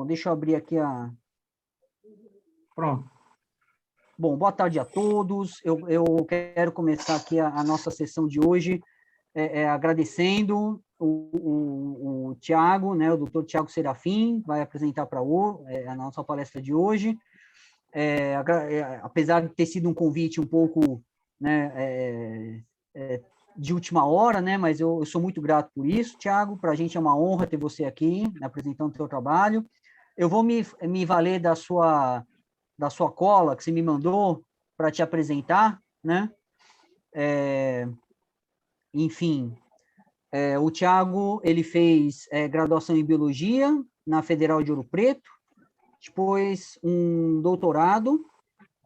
Deixa eu abrir aqui a... Pronto. Bom, boa tarde a todos. Eu quero começar aqui a nossa sessão de hoje agradecendo o Tiago, né, o doutor Tiago Serafim, vai apresentar para a nossa palestra de hoje. Apesar de ter sido um convite um pouco, né, de última hora, né, mas eu sou muito grato por isso, Tiago. Para a gente é uma honra ter você aqui, né, apresentando o seu trabalho. Eu vou me valer da sua cola que você me mandou para te apresentar, né? Enfim, o Tiago, ele fez graduação em Biologia na Federal de Ouro Preto, depois um doutorado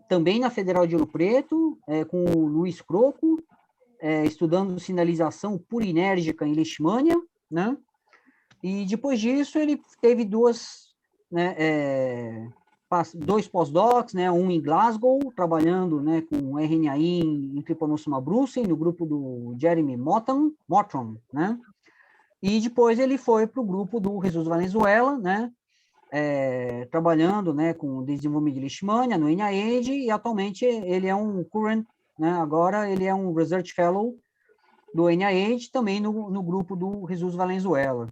também na Federal de Ouro Preto, com o Luiz Croco, estudando sinalização purinérgica em leishmania, né? E depois disso ele teve dois pós-docs, né, um em Glasgow, trabalhando, né, com RNAi em Trypanosoma brucei, no grupo do Jeremy Mottram, né, e depois ele foi para o grupo do Jesus Valenzuela, né, trabalhando, né, com desenvolvimento de leishmania no NIH, e atualmente ele é um current, né, agora ele é um Research Fellow do NIH, também no grupo do Jesus Valenzuela.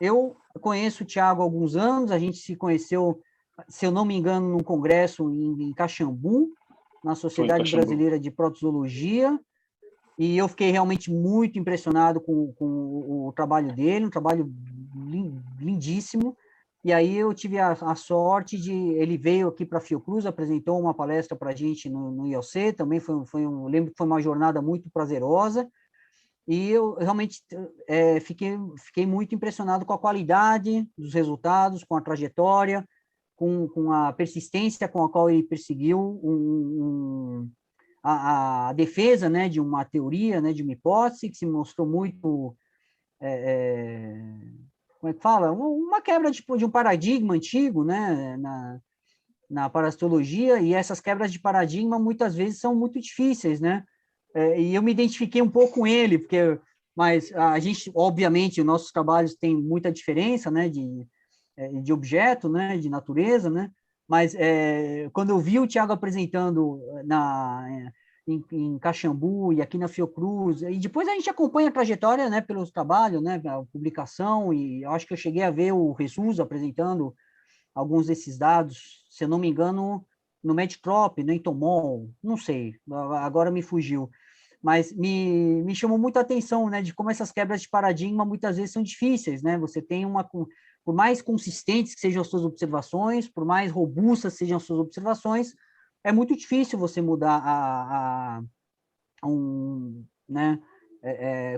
Eu conheço o Tiago há alguns anos, a gente se conheceu, se eu não me engano, num congresso em Caxambu, na Sociedade Brasileira de Protozoologia, e eu fiquei realmente muito impressionado com o trabalho dele, um trabalho lindíssimo, e aí eu tive a sorte de... Ele veio aqui para a Fiocruz, apresentou uma palestra para a gente no IOC, também lembro que foi uma jornada muito prazerosa, e eu realmente fiquei muito impressionado com a qualidade dos resultados, com a trajetória, com a persistência com a qual ele perseguiu a defesa, né, de uma teoria, né, de uma hipótese, que se mostrou muito, como é que fala? Uma quebra de um paradigma antigo, né, na parasitologia, e essas quebras de paradigma muitas vezes são muito difíceis, né? E eu me identifiquei um pouco com ele, mas a gente, obviamente, os nossos trabalhos têm muita diferença, né, de objeto, né, de natureza, né, mas quando eu vi o Tiago apresentando em Caxambu e aqui na Fiocruz, e depois a gente acompanha a trajetória, né, pelos trabalhos, né, a publicação, e eu acho que eu cheguei a ver o Jesus apresentando alguns desses dados, se eu não me engano, no Medcrop, no Entomol, não sei, agora me fugiu, mas me chamou muito a atenção, né, de como essas quebras de paradigma muitas vezes são difíceis, né, você tem por mais consistentes que sejam as suas observações, por mais robustas sejam as suas observações, é muito difícil você mudar né,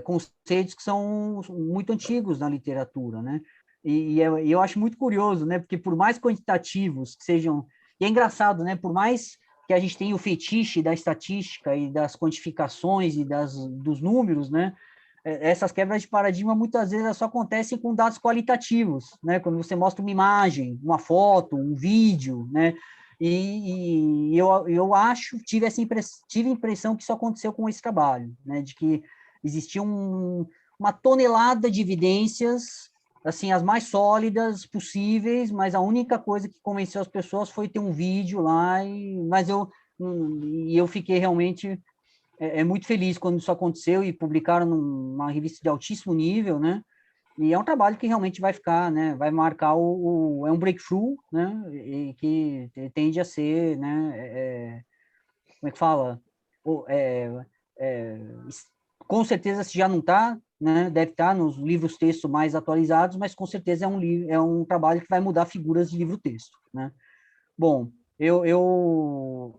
conceitos que são muito antigos na literatura, né, e eu acho muito curioso, né, porque por mais quantitativos que sejam, e é engraçado, né, por mais que a gente tenha o fetiche da estatística e das quantificações e dos números, né, essas quebras de paradigma muitas vezes só acontecem com dados qualitativos, né, quando você mostra uma imagem, uma foto, um vídeo, né, e eu tive a impressão que isso aconteceu com esse trabalho, né, de que existia uma tonelada de evidências, assim, as mais sólidas possíveis, mas a única coisa que convenceu as pessoas foi ter um vídeo lá, mas eu fiquei realmente muito feliz quando isso aconteceu e publicaram numa revista de altíssimo nível, né? E é um trabalho que realmente vai ficar, né? Vai marcar é um breakthrough, né? E que tende a ser, né? Como é que fala? É, com certeza, se já não está, né? Deve estar nos livros texto mais atualizados, mas com certeza é um trabalho que vai mudar figuras de livro-texto, né? Bom, eu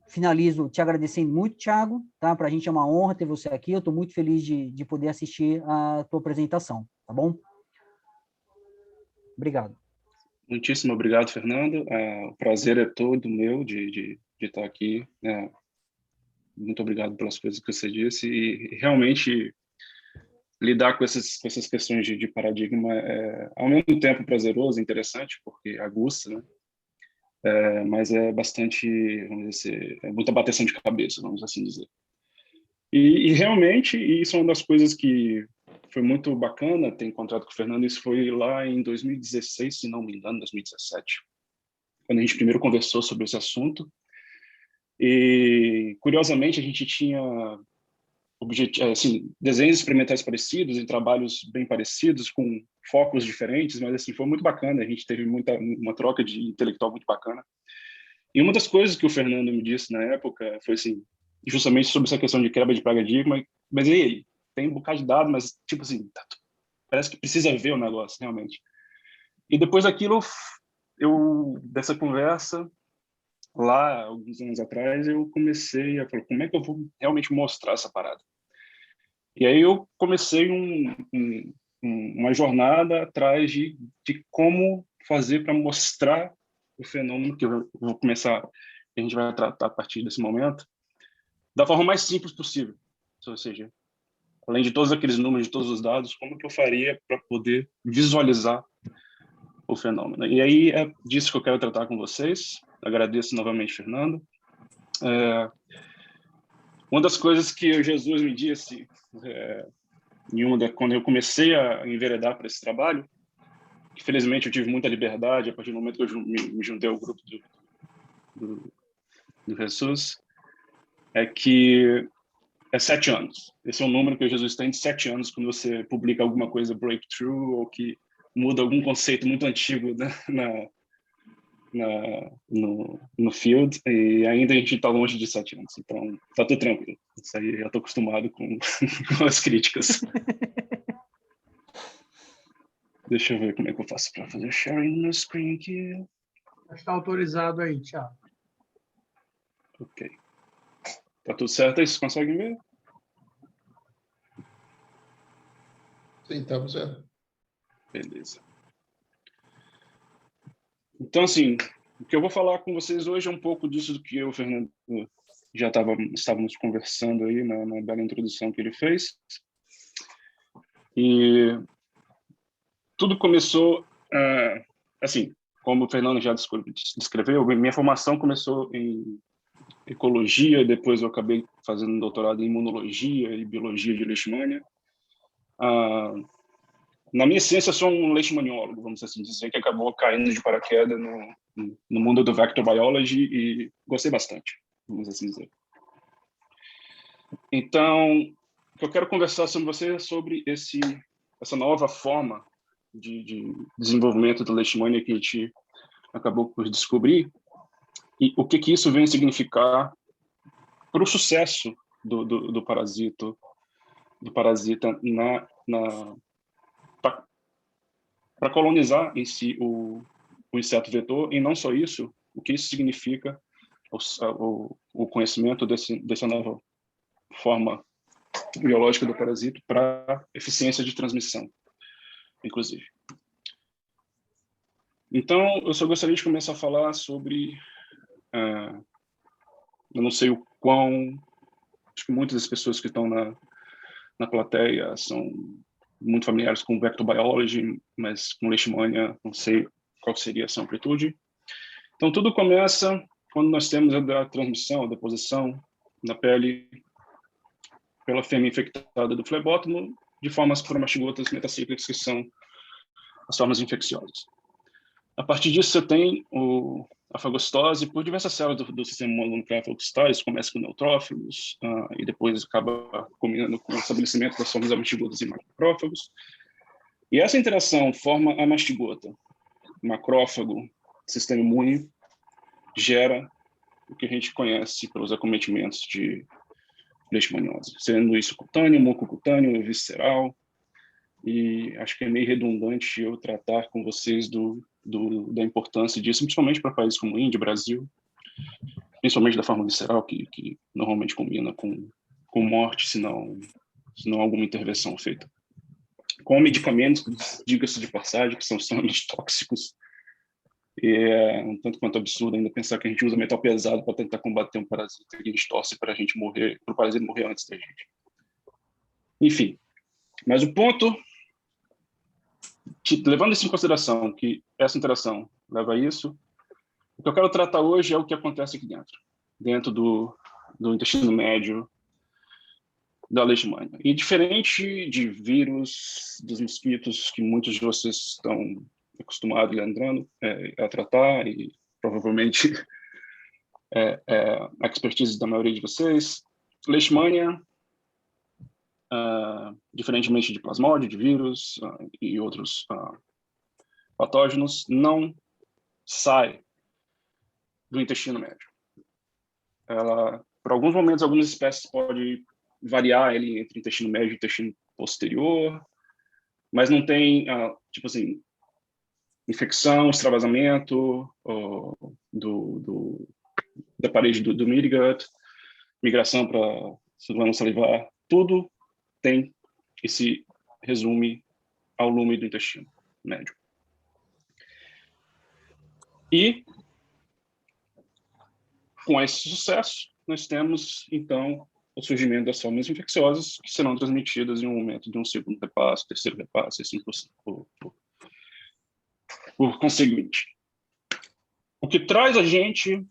finalizo te agradecendo muito, Thiago, tá? Para a gente é uma honra ter você aqui, eu estou muito feliz de poder assistir a tua apresentação, tá bom? Obrigado. Muitíssimo obrigado, Fernando. O prazer é todo meu de estar aqui. Muito obrigado pelas coisas que você disse. E realmente lidar com essas questões de paradigma é, ao mesmo tempo, prazeroso, interessante, porque aguça, né? Mas é bastante, vamos dizer, é muita bateção de cabeça, vamos assim dizer. E realmente, isso é uma das coisas que foi muito bacana ter encontrado com o Fernando. Isso foi lá em 2016, se não me engano, 2017, quando a gente primeiro conversou sobre esse assunto. E, curiosamente, a gente tinha assim, desenhos experimentais parecidos e trabalhos bem parecidos, com focos diferentes, mas assim, foi muito bacana. A gente teve uma troca de intelectual muito bacana. E uma das coisas que o Fernando me disse na época foi assim, justamente sobre essa questão de quebra de paradigma. Mas e aí? Tem um bocado de dados, mas tipo assim, parece que precisa ver o negócio, realmente. E depois daquilo, dessa conversa, lá, alguns anos atrás, eu comecei a falar, como é que eu vou realmente mostrar essa parada? E aí eu comecei uma jornada atrás de como fazer para mostrar o fenômeno que eu vou começar, que a gente vai tratar a partir desse momento, da forma mais simples possível. Ou seja, além de todos aqueles números, de todos os dados, como que eu faria para poder visualizar o fenômeno? E aí é disso que eu quero tratar com vocês. Agradeço novamente, Fernando. Uma das coisas que Jesus me disse quando eu comecei a enveredar para esse trabalho, que felizmente eu tive muita liberdade a partir do momento que eu me juntei ao grupo do Jesus, é que é 7 anos. Esse é um número que Jesus tem de 7 anos quando você publica alguma coisa breakthrough ou que muda algum conceito muito antigo, né, no field, e ainda a gente está longe de 7 anos, então tá tudo tranquilo. Isso aí já estou acostumado com as críticas. Deixa eu ver como é que eu faço para fazer sharing no screen aqui. Está autorizado aí, Thiago. Ok. Tá tudo certo aí? Vocês conseguem ver? Sim, estamos vendo. Beleza. Então, assim, o que eu vou falar com vocês hoje é um pouco disso do que eu e o Fernando já estávamos conversando aí na bela introdução que ele fez. E tudo começou, assim, como o Fernando já descreveu, minha formação começou em ecologia, depois eu acabei fazendo um doutorado em imunologia e biologia de leishmania. Na minha essência, eu sou um leishmaniólogo, vamos assim dizer, que acabou caindo de paraquedas no mundo do vector biology e gostei bastante, vamos assim dizer. Então, o que eu quero conversar com você é sobre essa nova forma de desenvolvimento do leishmania que a gente acabou por descobrir e o que isso vem significar para o sucesso do parasita para colonizar em si o inseto vetor, e não só isso, o que isso significa, o conhecimento dessa nova forma biológica do parasito para eficiência de transmissão, inclusive. Então, eu só gostaria de começar a falar sobre, eu não sei o quão, acho que muitas das pessoas que estão na plateia são muito familiares com vector biology, mas com leishmania não sei qual seria essa amplitude. Então, tudo começa quando nós temos a transmissão, a deposição na pele pela fêmea infectada do flebótomo de formas cromastigotas metacíclicas, que são as formas infecciosas. A partir disso, você tem a fagocitose por diversas células do sistema mononuclear fagocitose, começa com neutrófilos e depois acaba combinando com o estabelecimento das formas amastigotas e macrófagos. E essa interação forma a mastigota, macrófago, sistema imune, gera o que a gente conhece pelos acometimentos de leishmaniose, sendo isso cutâneo, mucocutâneo, visceral, e acho que é meio redundante eu tratar com vocês da importância disso, principalmente para países como Índia, Brasil, principalmente da forma visceral, que normalmente combina com morte, se não alguma intervenção feita. Com medicamentos, diga-se de passagem, que são extremamente tóxicos, e é um tanto quanto absurdo ainda pensar que a gente usa metal pesado para tentar combater um parasita e a gente torce para a gente morrer, para o parasita morrer antes da gente. Enfim, mas o ponto, levando isso em consideração, que essa interação leva a isso, o que eu quero tratar hoje é o que acontece aqui dentro do intestino médio, da leishmania. E diferente de vírus dos mosquitos que muitos de vocês estão acostumados, lembrando, a tratar, e provavelmente a expertise da maioria de vocês, leishmania, diferentemente de plasmódio, de vírus e outros patógenos, não sai do intestino médio. Ela, por alguns momentos, algumas espécies podem variar ele entre intestino médio e intestino posterior, mas não tem, tipo assim, infecção, extravasamento da parede do midgut, migração para glândula salivar, tudo tem e se resume ao lume do intestino médio. E, com esse sucesso, nós temos, então, o surgimento das formas infecciosas que serão transmitidas em um momento de um segundo repasse, terceiro repasse, assim por conseguinte. O que traz a gente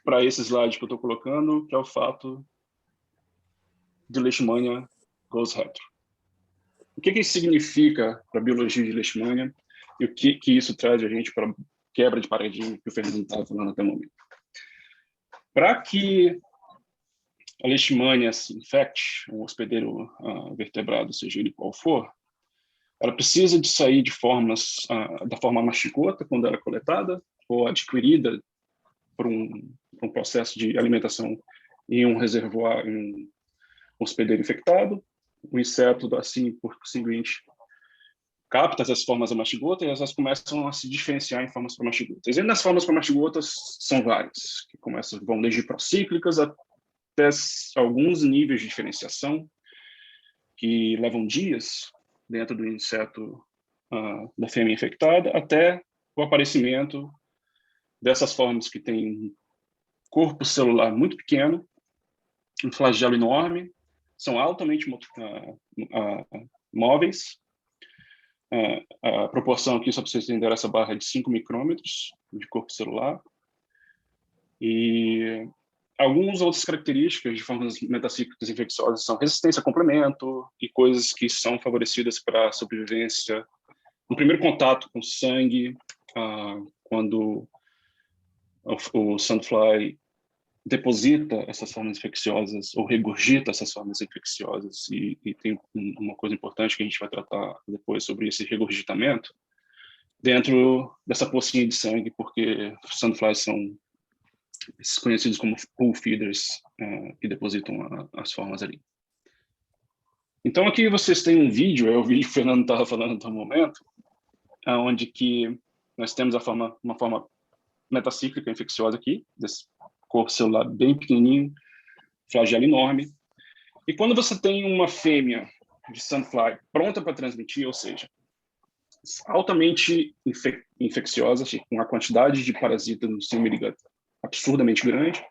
para esse slide que eu estou colocando, que é o fato de leishmania goes retro. O que isso significa para a biologia de leishmania e o que isso traz a gente para a quebra de paradigma que o Fernando estava falando até o momento. Para que a leishmania se infecte, um hospedeiro vertebrado, seja ele qual for, ela precisa de sair de formas, da forma mastigota, quando ela é coletada, ou adquirida por um processo de alimentação em um reservoir, em um hospedeiro infectado. O inseto, assim, por conseguinte, capta essas formas amastigotas e elas começam a se diferenciar em formas promastigotas. E nas formas promastigotas são várias, que vão desde procíclicas até alguns níveis de diferenciação que levam dias dentro do inseto da fêmea infectada, até o aparecimento dessas formas que têm corpo celular muito pequeno, um flagelo enorme, são altamente móveis. A proporção aqui, só para vocês entenderem, essa barra é de 5 micrômetros de corpo celular. E algumas outras características de formas metacíclicas infecciosas são resistência a complemento e coisas que são favorecidas para a sobrevivência no primeiro contato com sangue, quando o sandfly deposita essas formas infecciosas ou regurgita essas formas infecciosas, e tem uma coisa importante que a gente vai tratar depois sobre esse regurgitamento dentro dessa pocinha de sangue, porque sandflies são conhecidos como pool feeders, que depositam as formas ali. Então aqui vocês têm um vídeo, é o vídeo que o Fernando estava falando até o momento, onde que nós temos uma forma metacíclica infecciosa aqui, desse corpo celular bem pequenininho, flagelo enorme. E quando você tem uma fêmea de sandfly pronta para transmitir, ou seja, altamente infecciosa, com a quantidade de parasita no seu midgut absurdamente grande,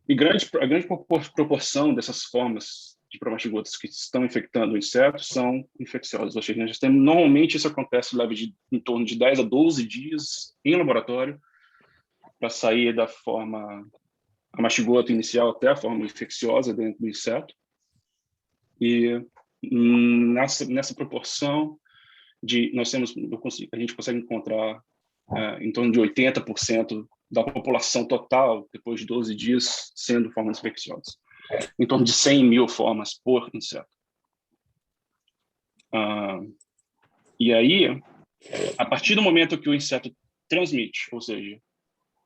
e a grande proporção dessas formas de promastigotas que estão infectando o inseto são infecciosas. Ou seja, normalmente isso acontece em torno de 10 a 12 dias em laboratório, para sair da forma amastigota inicial até a forma infecciosa dentro do inseto. E nessa proporção a gente consegue encontrar em torno de 80% da população total, depois de 12 dias, sendo formas infecciosas. Em torno de 100 mil formas por inseto. E aí, a partir do momento que o inseto transmite, ou seja,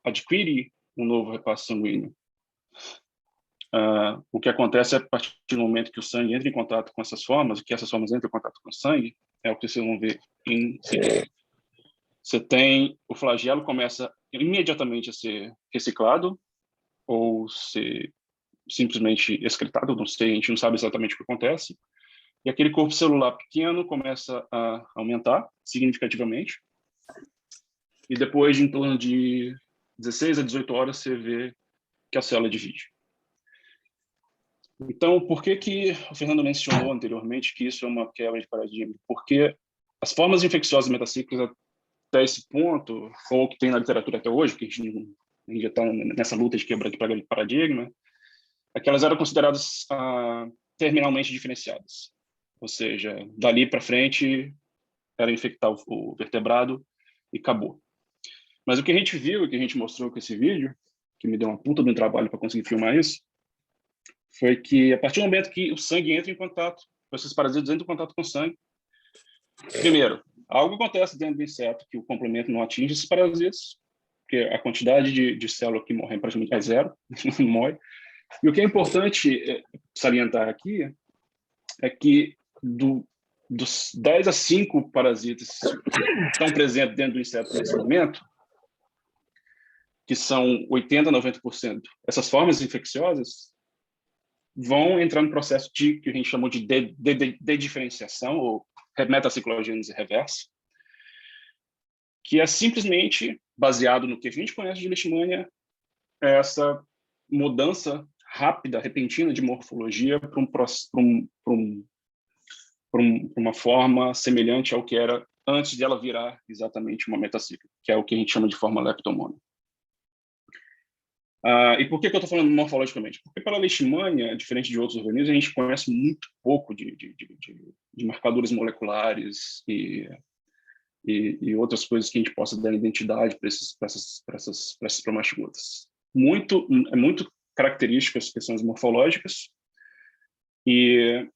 adquire um novo repasse sanguíneo, o que acontece é, a partir do momento que o sangue entra em contato com essas formas, que essas formas entram em contato com o sangue, é o que vocês vão ver em seguida. Você tem o flagelo começa imediatamente a ser reciclado ou ser simplesmente excretado, não sei, a gente não sabe exatamente o que acontece, e aquele corpo celular pequeno começa a aumentar significativamente, e depois de em torno de 16 a 18 horas você vê que a célula divide. Então, por que o Fernando mencionou anteriormente que isso é uma quebra de paradigma? Porque as formas infecciosas metacíclicas até esse ponto, ou que tem na literatura até hoje, que a gente já está nessa luta de quebra de paradigma, é que elas eram consideradas terminalmente diferenciadas. Ou seja, dali para frente, era infectar o vertebrado e acabou. Mas o que a gente viu, o que a gente mostrou com esse vídeo, que me deu uma puta de um trabalho para conseguir filmar isso, foi que a partir do momento que o sangue entra em contato, esses parasitas entram em contato com o sangue, primeiro, algo acontece dentro do inseto que o complemento não atinge esses parasitas, porque a quantidade de célula que morrem praticamente é zero, não morre. E o que é importante salientar aqui é que dos 10 a 5 parasitas que estão presentes dentro do inseto nesse momento, que são 80% a 90%, essas formas infecciosas vão entrar no processo que a gente chamou de diferenciação, ou metaciclogênese reversa, que é simplesmente baseado no que a gente conhece de leishmania, essa mudança rápida, repentina de morfologia para uma forma semelhante ao que era antes de ela virar exatamente uma metacíclica, que é o que a gente chama de forma leptomônica. E por que eu estou falando morfologicamente? Porque para a leishmania, diferente de outros organismos, a gente conhece muito pouco de marcadores moleculares e outras coisas que a gente possa dar identidade para essas promastigotas. É muito característico as questões morfológicas, e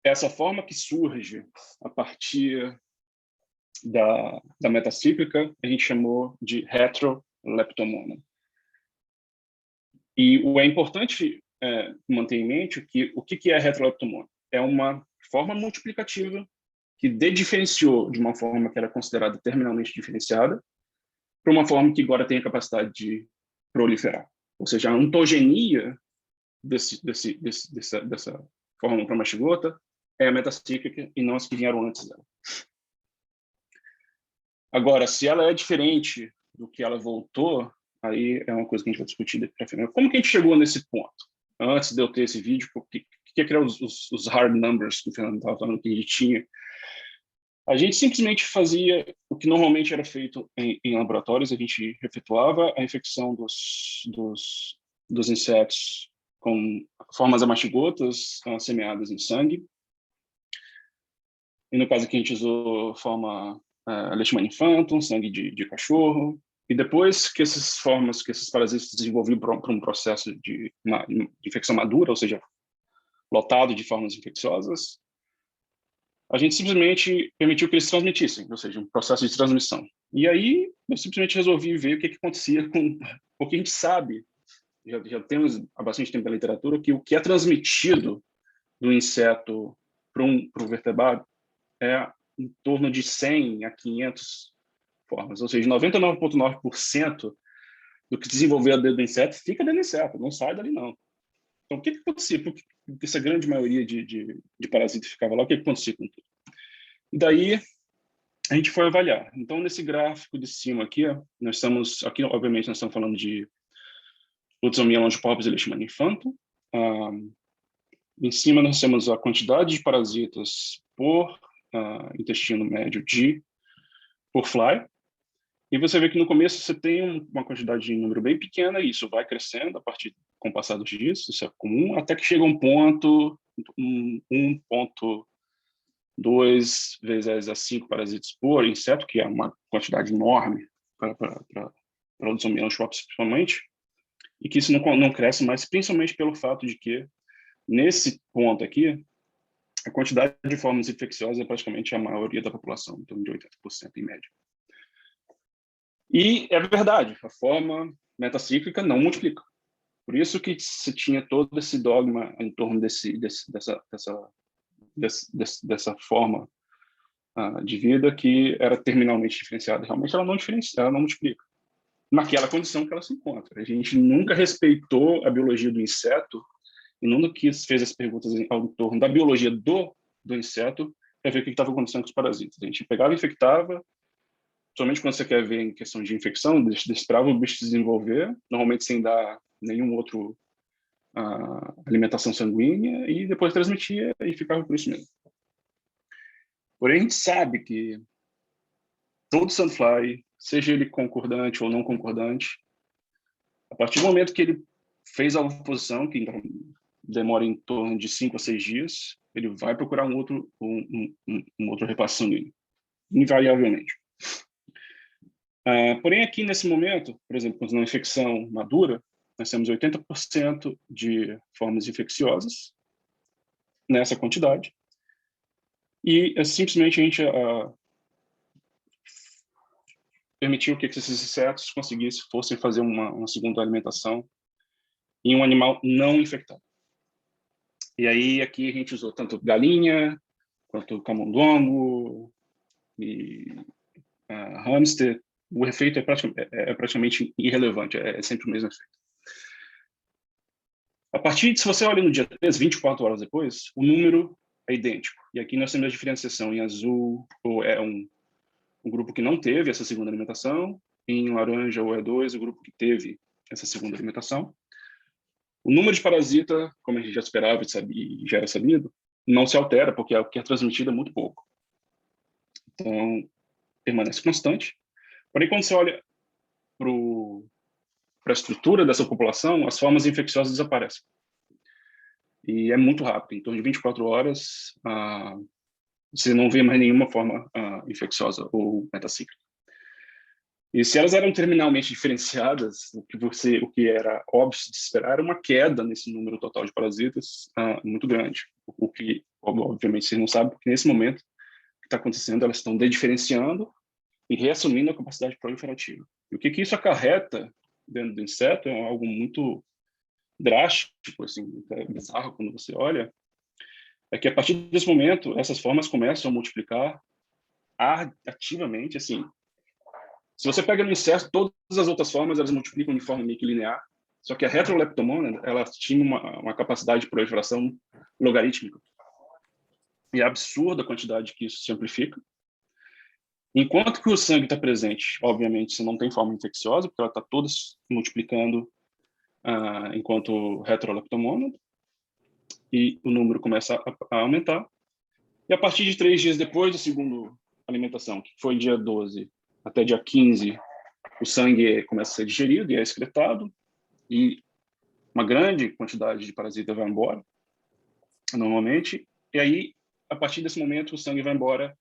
essa forma que surge a partir da metacíclica a gente chamou de retroleptomona. E é importante manter em mente que o que é retroleptomona? É uma forma multiplicativa que dediferenciou de uma forma que era considerada terminalmente diferenciada para uma forma que agora tem a capacidade de proliferar. Ou seja, a ontogenia dessa forma promastigota é a metacíclica e não as que vieram antes dela. Agora, se ela é diferente do que ela voltou, aí é uma coisa que a gente vai discutir daqui para frente. Como que a gente chegou nesse ponto? Antes de eu ter esse vídeo, o que eram os hard numbers que o Fernando estava falando que a gente tinha? A gente simplesmente fazia o que normalmente era feito em laboratórios, a gente efetuava a infecção dos insetos com formas amastigotas semeadas em sangue. E no caso aqui a gente usou forma Leishmania infantum, sangue de cachorro. E depois que esses parasitas se desenvolviam para um processo de infecção madura, ou seja, lotado de formas infecciosas, a gente simplesmente permitiu que eles transmitissem, ou seja, um processo de transmissão. E aí eu simplesmente resolvi ver o que acontecia com... Porque a gente sabe, já temos há bastante tempo na literatura, que o que é transmitido do inseto para o vertebrado é em torno de 100 a 500 formas, ou seja, 99,9% do que desenvolveu dentro do inseto fica dentro do inseto, não sai dali não. Então, o que acontecia? Porque essa grande maioria de parasitas ficava lá, o que acontecia com tudo? E daí, a gente foi avaliar. Então, nesse gráfico de cima aqui, nós estamos, aqui obviamente nós estamos falando de Lutzomia longipalpis e Leishmania infantum. Em cima nós temos a quantidade de parasitas por intestino médio por fly. E você vê que no começo você tem uma quantidade de número bem pequena, e isso vai crescendo a partir com o passar dos dias, isso é comum, até que chega um ponto, 1,2 vezes a 5 parasitas por inseto, que é uma quantidade enorme para os longipalpis principalmente, e que isso não cresce mais, principalmente pelo fato de que, nesse ponto aqui, a quantidade de formas infecciosas é praticamente a maioria da população, em torno de 80% em média. E é verdade, a forma metacíclica não multiplica. Por isso que se tinha todo esse dogma em torno dessa forma de vida que era terminalmente diferenciada. Realmente ela não diferencia, ela não multiplica. Naquela condição que ela se encontra. A gente nunca respeitou a biologia do inseto e nunca fez as perguntas em torno da biologia do inseto para ver o que estava acontecendo com os parasitas. A gente pegava e infectava, somente quando você quer ver em questão de infecção, esperava o bicho se desenvolver, normalmente sem dar nenhum outro alimentação sanguínea, e depois transmitia e ficava por isso mesmo. Porém, a gente sabe que todo sandfly, seja ele concordante ou não concordante, a partir do momento que ele fez a oposição, que demora em torno de 5 a 6 dias, ele vai procurar um outro repasse sanguíneo, invariavelmente. Porém, aqui nesse momento, por exemplo, quando uma infecção madura, nós temos 80% de formas infecciosas nessa quantidade, e simplesmente a gente permitiu que esses insetos fossem fazer uma segunda alimentação em um animal não infectado. E aí aqui a gente usou tanto galinha, quanto camundongo e hamster. O efeito é praticamente irrelevante, é sempre o mesmo efeito. Se você olha no dia 3, 24 horas depois, o número é idêntico. E aqui nós temos a diferenciação em azul, ou é um grupo que não teve essa segunda alimentação, em laranja ou E2, o grupo que teve essa segunda alimentação. O número de parasita, como a gente já esperava e já era sabido, não se altera, porque o que é transmitido é muito pouco. Então, permanece constante. Porém, quando você olha para a estrutura dessa população, as formas infecciosas desaparecem. E é muito rápido, em torno de 24 horas, você não vê mais nenhuma forma infecciosa ou metacíclica. E se elas eram terminalmente diferenciadas, o que era óbvio de esperar era uma queda nesse número total de parasitas muito grande. O que, obviamente, vocês não sabem, porque nesse momento o que está acontecendo, elas estão dediferenciando e reassumindo a capacidade proliferativa. E o que isso acarreta dentro do inseto é algo muito drástico, assim, é bizarro quando você olha, é que a partir desse momento essas formas começam a multiplicar ativamente, assim. Se você pega no inseto, todas as outras formas elas multiplicam de forma meio que linear, só que a Heteroleptomona, ela tinha uma capacidade de proliferação logarítmica. E é absurda a quantidade que isso se amplifica. Enquanto que o sangue está presente, obviamente, você não tem forma infecciosa, porque ela está toda se multiplicando enquanto Heteroleptomona, e o número começa a aumentar. E a partir de 3 dias depois da segunda alimentação, que foi dia 12 até dia 15, o sangue começa a ser digerido e é excretado, e uma grande quantidade de parasita vai embora, normalmente, e aí, a partir desse momento, o sangue vai embora,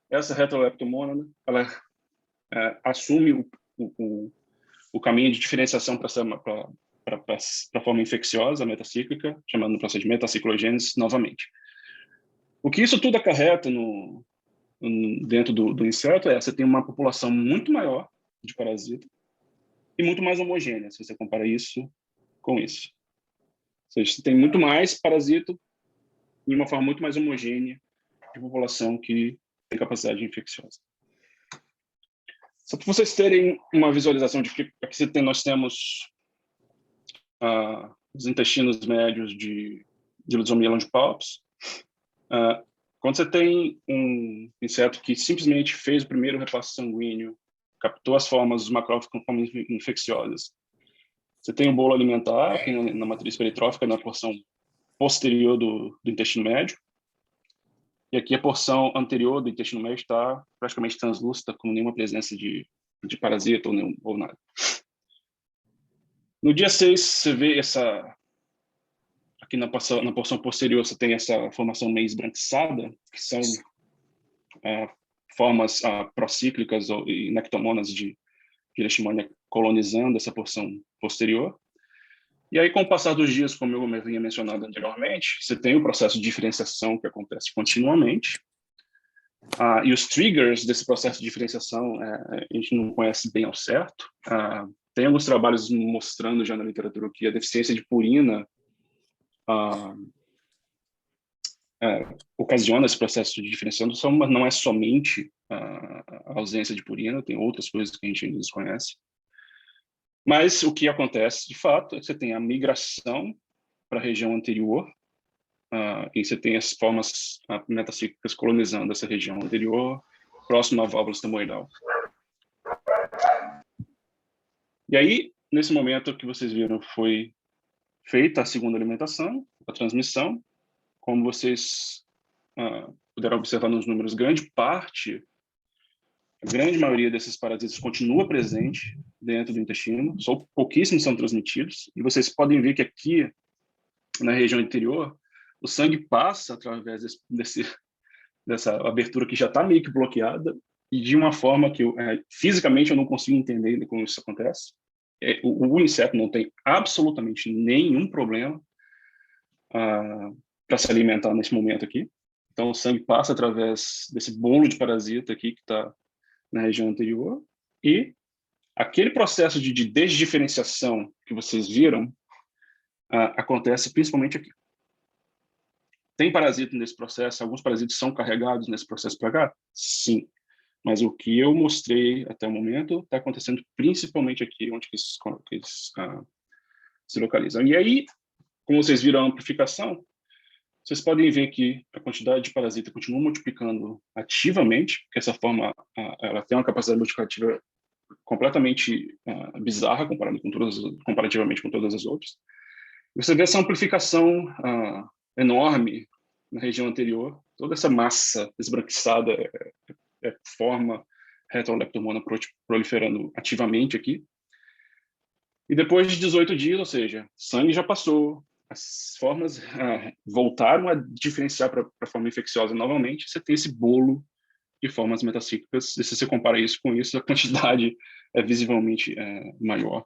essa Heteroleptomona, ela assume o caminho de diferenciação para a forma infecciosa, metacíclica, chamando o processo de metaciclogênese novamente. O que isso tudo acarreta dentro do inseto você tem uma população muito maior de parasita e muito mais homogênea, se você compara isso com isso. Ou seja, você tem muito mais parasita e uma forma muito mais homogênea de população que tem capacidade infecciosa. Só para vocês terem uma visualização de que aqui nós temos os intestinos médios de Lutzomyia longipalpis. Quando você tem um inseto que simplesmente fez o primeiro repasse sanguíneo, captou as formas dos macrófagos com formas infecciosas, você tem o bolo alimentar, aqui na matriz peritrófica, na porção posterior do intestino médio, e aqui a porção anterior do intestino médio está praticamente translúcida, com nenhuma presença de parasita ou nada. No dia 6, você vê aqui na porção posterior, você tem essa formação meio esbranquiçada, que são formas procíclicas e nectomonas de leishmania colonizando essa porção posterior. E aí, com o passar dos dias, como eu havia mencionado anteriormente, você tem o processo de diferenciação que acontece continuamente. E os triggers desse processo de diferenciação a gente não conhece bem ao certo. Tem alguns trabalhos mostrando já na literatura que a deficiência de purina ocasiona esse processo de diferenciação, mas não é somente a ausência de purina, tem outras coisas que a gente ainda desconhece. Mas o que acontece, de fato, é que você tem a migração para a região anterior, e você tem as formas metacíclicas colonizando essa região anterior, próximo à válvula estamoidal. E aí, nesse momento que vocês viram, foi feita a segunda alimentação, a transmissão. Como vocês puderam observar nos números, a grande maioria desses parasitas continua presente dentro do intestino, só pouquíssimos são transmitidos, e vocês podem ver que aqui na região interior, o sangue passa através dessa abertura que já está meio que bloqueada, e de uma forma que fisicamente eu não consigo entender como isso acontece. O inseto não tem absolutamente nenhum problema para se alimentar nesse momento aqui. Então, o sangue passa através desse bolo de parasita aqui que está na região anterior, e aquele processo de desdiferenciação que vocês viram acontece principalmente aqui. Tem parasita nesse processo? Alguns parasitas são carregados nesse processo para cá? Sim. Mas o que eu mostrei até o momento está acontecendo principalmente aqui, onde eles se localizam. E aí, como vocês viram a amplificação, vocês podem ver que a quantidade de parasita continua multiplicando ativamente, que essa forma ela tem uma capacidade multiplicativa completamente bizarra comparativamente com todas as outras. Você vê essa amplificação enorme na região anterior, toda essa massa esbranquiçada forma Heteroleptomona proliferando ativamente aqui. E depois de 18 dias, ou seja, sangue já passou, as formas voltaram a diferenciar para a forma infecciosa novamente, você tem esse bolo de formas metacíclicas, e se você compara isso com isso, a quantidade é visivelmente maior.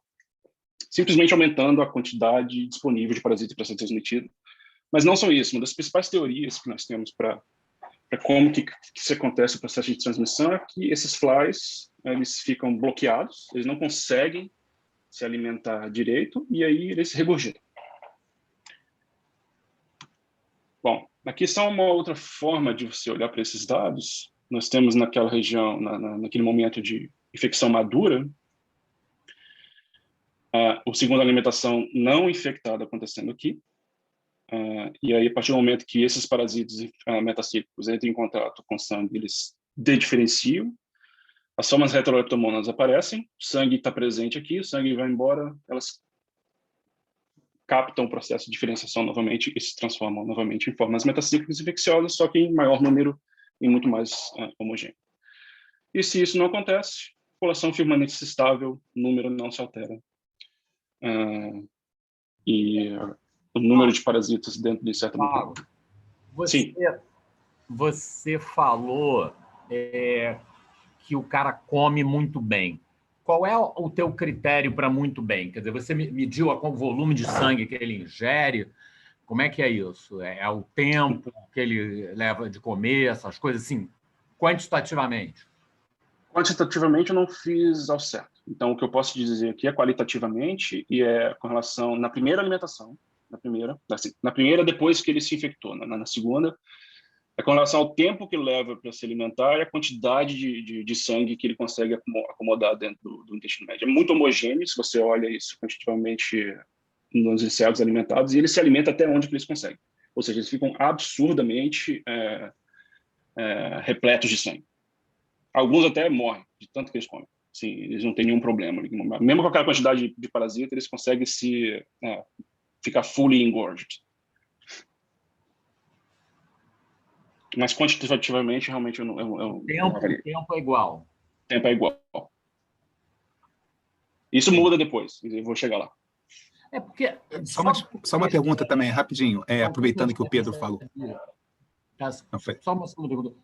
Simplesmente aumentando a quantidade disponível de parasita para ser transmitido. Mas não só isso, uma das principais teorias que nós temos para como que se acontece o processo de transmissão é que esses flies, eles ficam bloqueados, eles não conseguem se alimentar direito, e aí eles regurgitam. Bom, aqui só uma outra forma de você olhar para esses dados. Nós temos naquela região, naquele momento de infecção madura, o segundo alimentação não infectada acontecendo aqui. E aí, a partir do momento que esses parasitas metacíclicos entram em contato com o sangue, eles dediferenciam, as formas heteroleptomonas aparecem, o sangue está presente aqui, o sangue vai embora, elas captam o processo de diferenciação novamente e se transformam novamente em formas metacíclicas infecciosas, só que em maior número e muito mais homogêneo. E se isso não acontece, a população permanece estável, o número não se altera. E o número de parasitas dentro de certa medida. Você falou que o cara come muito bem. Qual é o teu critério para muito bem? Quer dizer, você mediu o volume de sangue que ele ingere? Como é que é isso? É o tempo que ele leva de comer, essas coisas assim, quantitativamente? Quantitativamente eu não fiz ao certo. Então, o que eu posso dizer aqui é qualitativamente e é com relação na primeira alimentação, na primeira depois que ele se infectou, na segunda, é com relação ao tempo que leva para se alimentar e a quantidade de sangue que ele consegue acomodar dentro do intestino médio. É muito homogêneo, se você olha isso quantitativamente nos insetos alimentados, e ele se alimenta até onde que eles conseguem. Ou seja, eles ficam absurdamente repletos de sangue. Alguns até morrem, de tanto que eles comem. Sim, eles não têm nenhum problema. Mesmo com aquela quantidade de parasita, eles conseguem ficar fully engorged. Mas quantitativamente, realmente, eu não tempo é igual. Tempo é igual. Isso muda depois, eu vou chegar lá. Porque... Só uma pergunta também, rapidinho, aproveitando que o Pedro falou. Só uma segunda pergunta.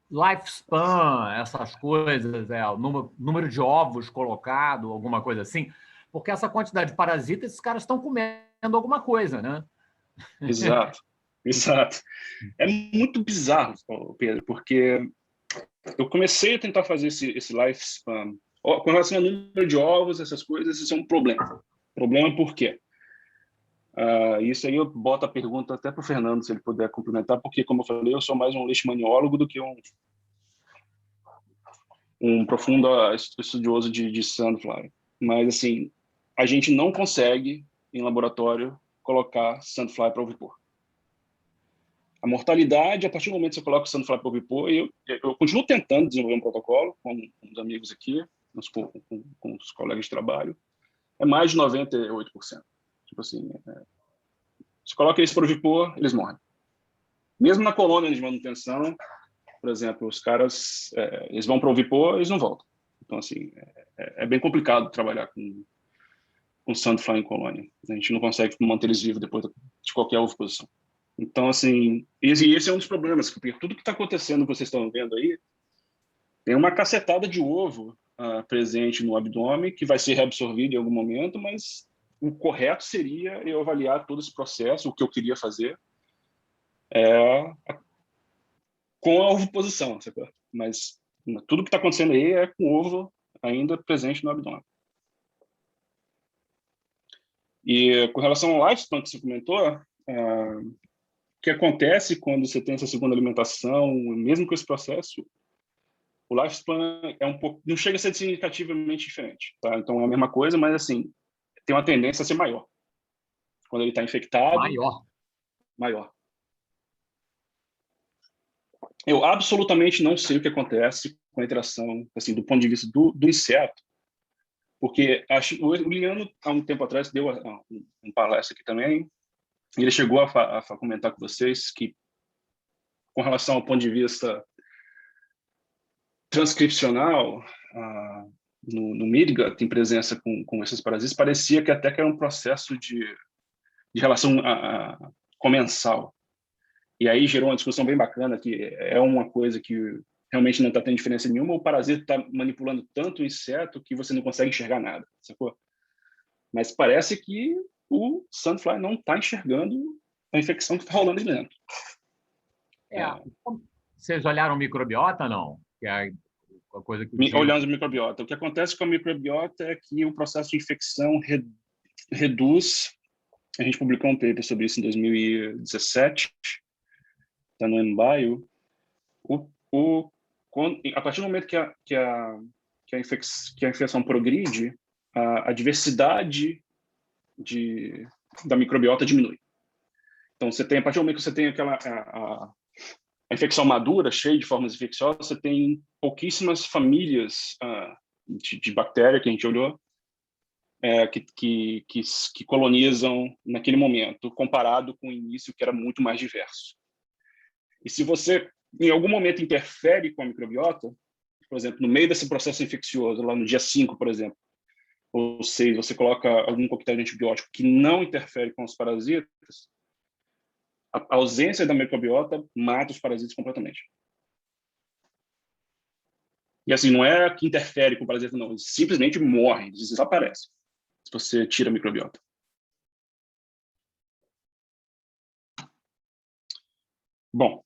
Lifespan, essas coisas, o número de ovos colocado, alguma coisa assim, porque essa quantidade de parasitas, esses caras estão comendo alguma coisa, né? Exato. É muito bizarro, Pedro, porque eu comecei a tentar fazer esse lifespan. Com relação ao número de ovos, essas coisas, isso é um problema. Problema por quê? Isso aí eu boto a pergunta até para o Fernando, se ele puder complementar, porque, como eu falei, eu sou mais um leishmaniólogo do que um profundo estudioso de Sandfly. Mas, assim, a gente não consegue, em laboratório, colocar Sandfly para ovipor. A mortalidade, a partir do momento que você coloca o Sandfly para ovipor, eu continuo tentando desenvolver um protocolo com os amigos aqui, com os colegas de trabalho, é mais de 98%. Tipo assim, você coloca eles para ovipor, eles morrem. Mesmo na colônia de manutenção, por exemplo, os caras, eles vão para ovipor, eles não voltam. Então, assim, é bem complicado trabalhar sandfly em colônia. A gente não consegue manter eles vivos depois de qualquer ovoposição. Então, assim, esse é um dos problemas, porque tudo que está acontecendo, que vocês estão vendo aí, tem uma cacetada de ovo presente no abdômen que vai ser reabsorvido em algum momento, mas o correto seria eu avaliar todo esse processo, o que eu queria fazer, com a ovoposição, sacou? Mas tudo que está acontecendo aí é com o ovo ainda presente no abdômen. E com relação ao lifespan que você comentou, o que acontece quando você tem essa segunda alimentação, mesmo com esse processo, o lifespan é um pouco, não chega a ser significativamente diferente, tá? Então é a mesma coisa, mas assim, tem uma tendência a ser maior. Quando ele está infectado, maior. Eu absolutamente não sei o que acontece com a interação, assim, do ponto de vista do inseto, porque o Liano, há um tempo atrás, deu um palestra aqui também, e ele chegou a comentar com vocês que, com relação ao ponto de vista transcripcional, no Midgut, em presença com esses parasitas, parecia que até que era um processo de relação comensal. E aí gerou uma discussão bem bacana, que é uma coisa que realmente não está tendo diferença nenhuma, o parasita está manipulando tanto o inseto que você não consegue enxergar nada, sacou? Mas parece que o Sandfly não está enxergando a infecção que está rolando ali dentro. Vocês olharam o microbiota, não? Que é a coisa que olhando o microbiota. O que acontece com a microbiota é que o processo de infecção reduz. A gente publicou um paper sobre isso em 2017, está no MBio. A partir do momento que a infecção progride, a diversidade da microbiota diminui. Então, a partir do momento que você tem a infecção madura, cheia de formas infecciosas, você tem pouquíssimas famílias de bactéria que a gente olhou que colonizam naquele momento, comparado com o início, que era muito mais diverso. E se você, em algum momento, interfere com a microbiota, por exemplo, no meio desse processo infeccioso, lá no dia 5, por exemplo, ou 6, você coloca algum coquetel de antibiótico que não interfere com os parasitas, a ausência da microbiota mata os parasitas completamente. E assim, não é que interfere com o parasita, não. Eles simplesmente morrem, eles desaparecem, se você tira a microbiota. Bom,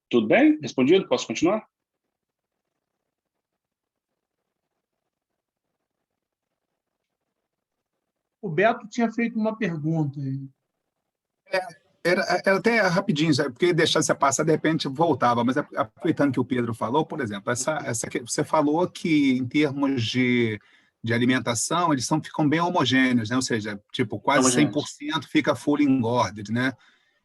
tudo bem? Respondido? Posso continuar? O Beto tinha feito uma pergunta aí. Era até rapidinho, porque deixasse passar, de repente voltava, mas aproveitando que o Pedro falou, por exemplo, você falou que em termos de alimentação, eles ficam bem homogêneos, né? Ou seja, tipo, quase 100% fica fully engorded, né?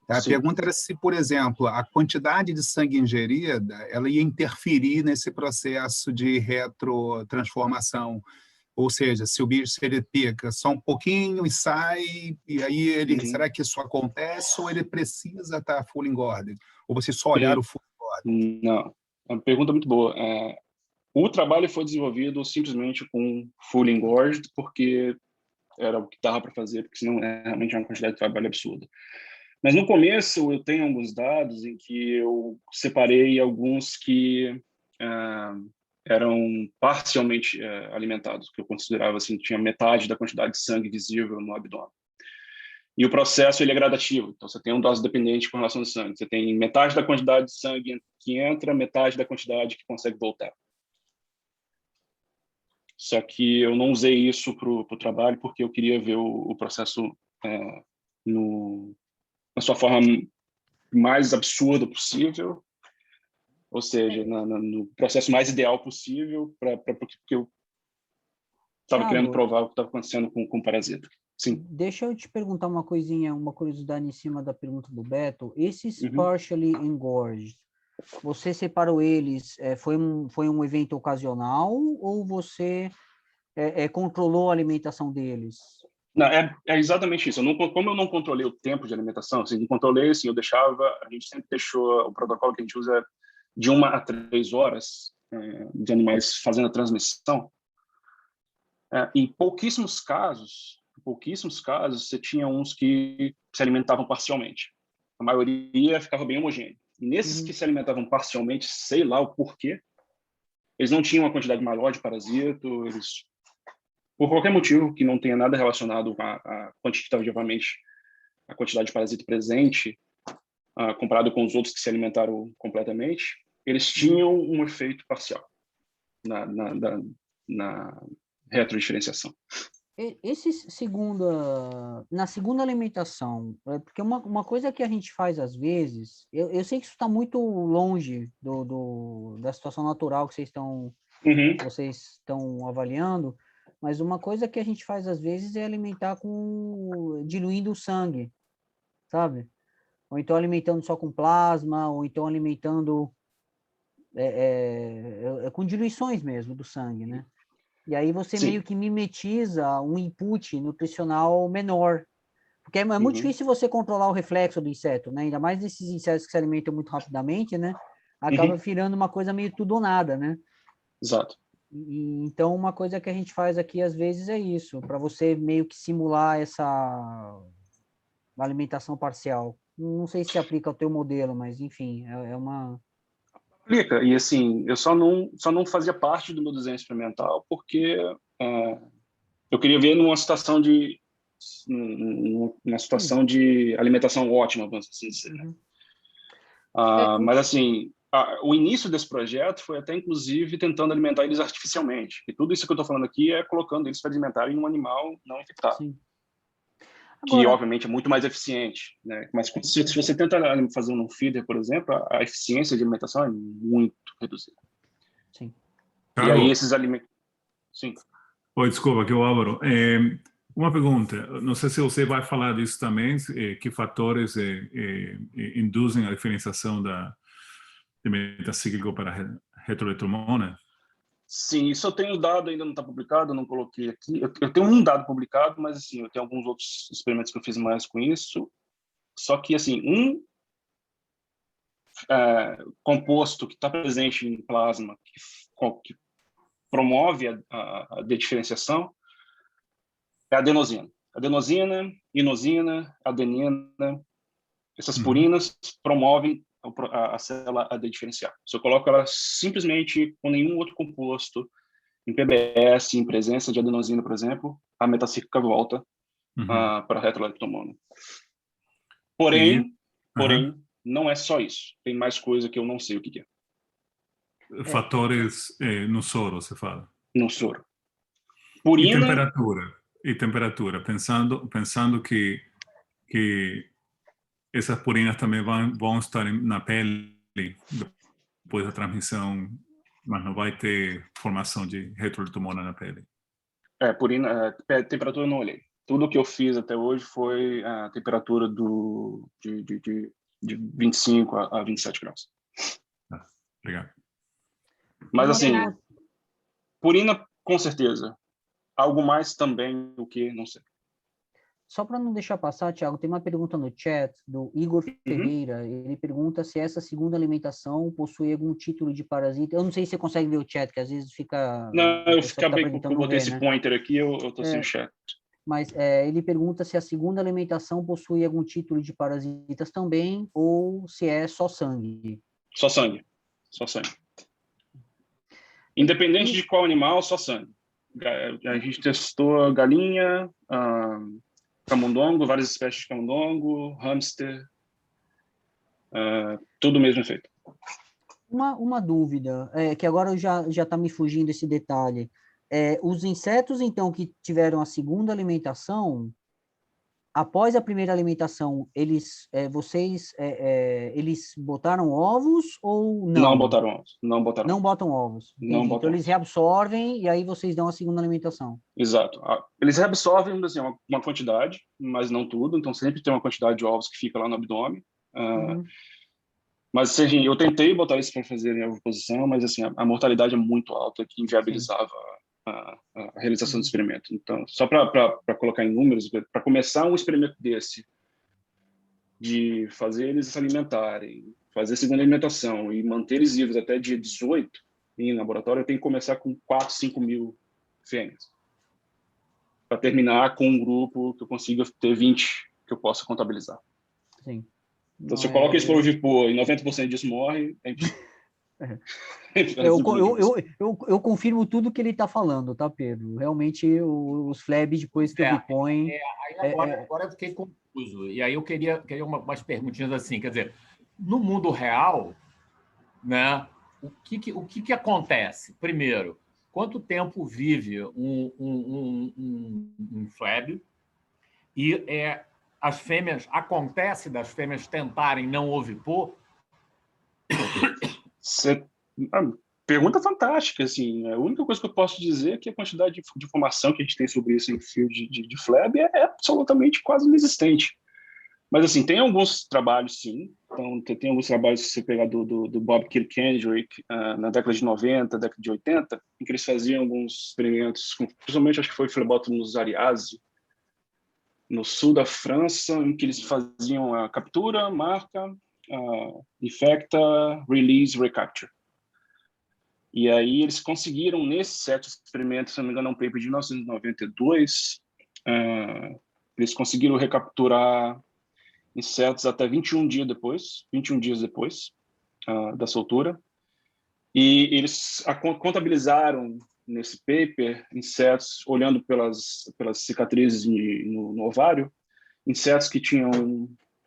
A Sim. pergunta era se, por exemplo, a quantidade de sangue ingerida ela ia interferir nesse processo de retrotransformação. Ou seja, se o bicho ele pica só um pouquinho e sai, e aí ele será que isso acontece ou ele precisa estar full engorded? Ou você só olhar o full engorded? Não, é uma pergunta muito boa. O trabalho foi desenvolvido simplesmente com full engorged, porque era o que dava para fazer, porque senão é realmente uma quantidade de trabalho absurda. Mas no começo eu tenho alguns dados em que eu separei alguns que eram parcialmente alimentados, que eu considerava assim, tinha metade da quantidade de sangue visível no abdômen. E o processo ele é gradativo, então você tem um dose dependente com relação ao sangue. Você tem metade da quantidade de sangue que entra, metade da quantidade que consegue voltar. Só que eu não usei isso para o trabalho porque eu queria ver o processo na sua forma mais absurda possível, ou seja, no processo mais ideal possível, porque eu estava querendo provar o que estava acontecendo com o parasita. Sim. Deixa eu te perguntar uma coisinha, uma curiosidade em cima da pergunta do Beto. Esses partially engorged, você separou eles, foi um evento ocasional ou você controlou a alimentação deles? Não, é exatamente isso. Como eu não controlei o tempo de alimentação, assim, não controlei, assim, a gente sempre deixou, o protocolo que a gente usa de 1 a 3 horas de animais fazendo a transmissão. Em pouquíssimos casos, você tinha uns que se alimentavam parcialmente. A maioria ficava bem homogênea. E nesses que se alimentavam parcialmente, sei lá o porquê, eles não tinham uma quantidade maior de parasito, eles, por qualquer motivo que não tenha nada relacionado a quantitativamente a quantidade de parasito presente, comparado com os outros que se alimentaram completamente, eles tinham um efeito parcial na retrodiferenciação. Na segunda alimentação, porque uma coisa que a gente faz às vezes, eu sei que isso está muito longe da situação natural que vocês estão avaliando, mas uma coisa que a gente faz às vezes é alimentar diluindo o sangue, sabe? Ou então alimentando só com plasma, ou então alimentando com diluições mesmo do sangue, né? E aí você meio que mimetiza um input nutricional menor. Porque é muito difícil você controlar o reflexo do inseto, né? Ainda mais desses insetos que se alimentam muito rapidamente, né? Acaba virando uma coisa meio tudo ou nada, né? Exato. Então, uma coisa que a gente faz aqui, às vezes, é isso. Para você meio que simular essa alimentação parcial. Não sei se aplica ao teu modelo, mas, enfim, é uma... Aplica, e assim, eu só não fazia parte do meu desenho experimental porque eu queria ver numa situação de alimentação ótima, vamos assim dizer. Mas assim, o início desse projeto foi até inclusive tentando alimentar eles artificialmente, e tudo isso que eu estou falando aqui é colocando eles para alimentarem um animal não infectado. Sim. Que obviamente é muito mais eficiente, né? Mas se você tenta fazer um feeder, por exemplo, a eficiência de alimentação é muito reduzida. Sim. E aí esses alimentos... Sim. Oi, desculpa, aqui é o Álvaro. Uma pergunta, não sei se você vai falar disso também, que fatores induzem a diferenciação da metacíclico para retroeletromona? Sim, isso eu tenho dado, ainda não está publicado, não coloquei aqui. Eu tenho um dado publicado, mas assim, eu tenho alguns outros experimentos que eu fiz mais com isso. Só que assim, composto que está presente em plasma, que promove a diferenciação, é a adenosina. Adenosina, inosina, adenina, essas purinas promovem a célula a diferenciar. Se eu coloco ela simplesmente com nenhum outro composto, em PBS, em presença de adenosina, por exemplo, a metacíclica volta para a retroleptomona. Porém, não é só isso. Tem mais coisa que eu não sei o que é. Fatores no soro, você fala? No soro. Purina... E temperatura. Pensando que essas purinas também vão estar na pele depois da transmissão, mas não vai ter formação de retroeletromona na pele. Purina, temperatura eu não olhei. Tudo que eu fiz até hoje foi a temperatura de 25 a 27 graus. Obrigado. Mas assim, purina com certeza. Algo mais também do que, não sei. Só para não deixar passar, Thiago, tem uma pergunta no chat do Igor Ferreira. Ele pergunta se essa segunda alimentação possui algum título de parasita. Eu não sei se você consegue ver o chat, que às vezes fica... Não, eu acabei que eu botei esse pointer aqui, eu estou sem o chat. Mas ele pergunta se a segunda alimentação possui algum título de parasitas também, ou se é só sangue. Só sangue. Só sangue. Independente de qual animal, só sangue. A gente testou galinha, camundongo, várias espécies de camundongo, hamster, tudo o mesmo efeito. Uma dúvida, que agora já está me fugindo esse detalhe. Os insetos, então, que tiveram a segunda alimentação, após a primeira alimentação, eles botaram ovos ou não? Não botaram ovos. Não botam ovos. Então, eles reabsorvem e aí vocês dão a segunda alimentação. Exato. Eles reabsorvem assim, uma quantidade, mas não tudo. Então, sempre tem uma quantidade de ovos que fica lá no abdômen. Mas, assim, eu tentei botar isso para fazer em ovoposição, mas assim, a mortalidade é muito alta, que inviabilizava a realização do experimento. Então, só para colocar em números, para começar um experimento desse, de fazer eles se alimentarem, fazer segunda alimentação e manter eles vivos até dia 18 em laboratório, eu tenho que começar com 4, 5 mil fêmeas. para terminar com um grupo que eu consiga ter 20 que eu possa contabilizar. Sim. Então, se eu coloco isso para o Vipor e 90% disso morre, é impossível. Eu confirmo tudo que ele está falando, tá, Pedro? Realmente, os FLEB, depois que eu vi põe... Agora eu fiquei confuso. E aí eu queria umas perguntinhas assim, quer dizer, no mundo real, né, o que acontece? Primeiro, quanto tempo vive um FLEB? E as fêmeas, acontece das fêmeas tentarem não ovipor? Pergunta fantástica, assim. A única coisa que eu posso dizer é que a quantidade de informação que a gente tem sobre isso em fio de FLEB é absolutamente quase inexistente. Mas, assim, tem alguns trabalhos, sim. Então, tem alguns trabalhos, se você pegar do Bob Kilkendrick, na década de 90, década de 80, em que eles faziam alguns experimentos, principalmente, acho que foi Phlebotomus ariase, no sul da França, em que eles faziam a captura, marca, infecta, release, recapture. E aí eles conseguiram, nesse set de experimentos, se não me engano, é um paper de 1992, eles conseguiram recapturar insetos até 21 dias depois da soltura. E eles contabilizaram nesse paper insetos, olhando pelas cicatrizes no ovário, insetos que tinham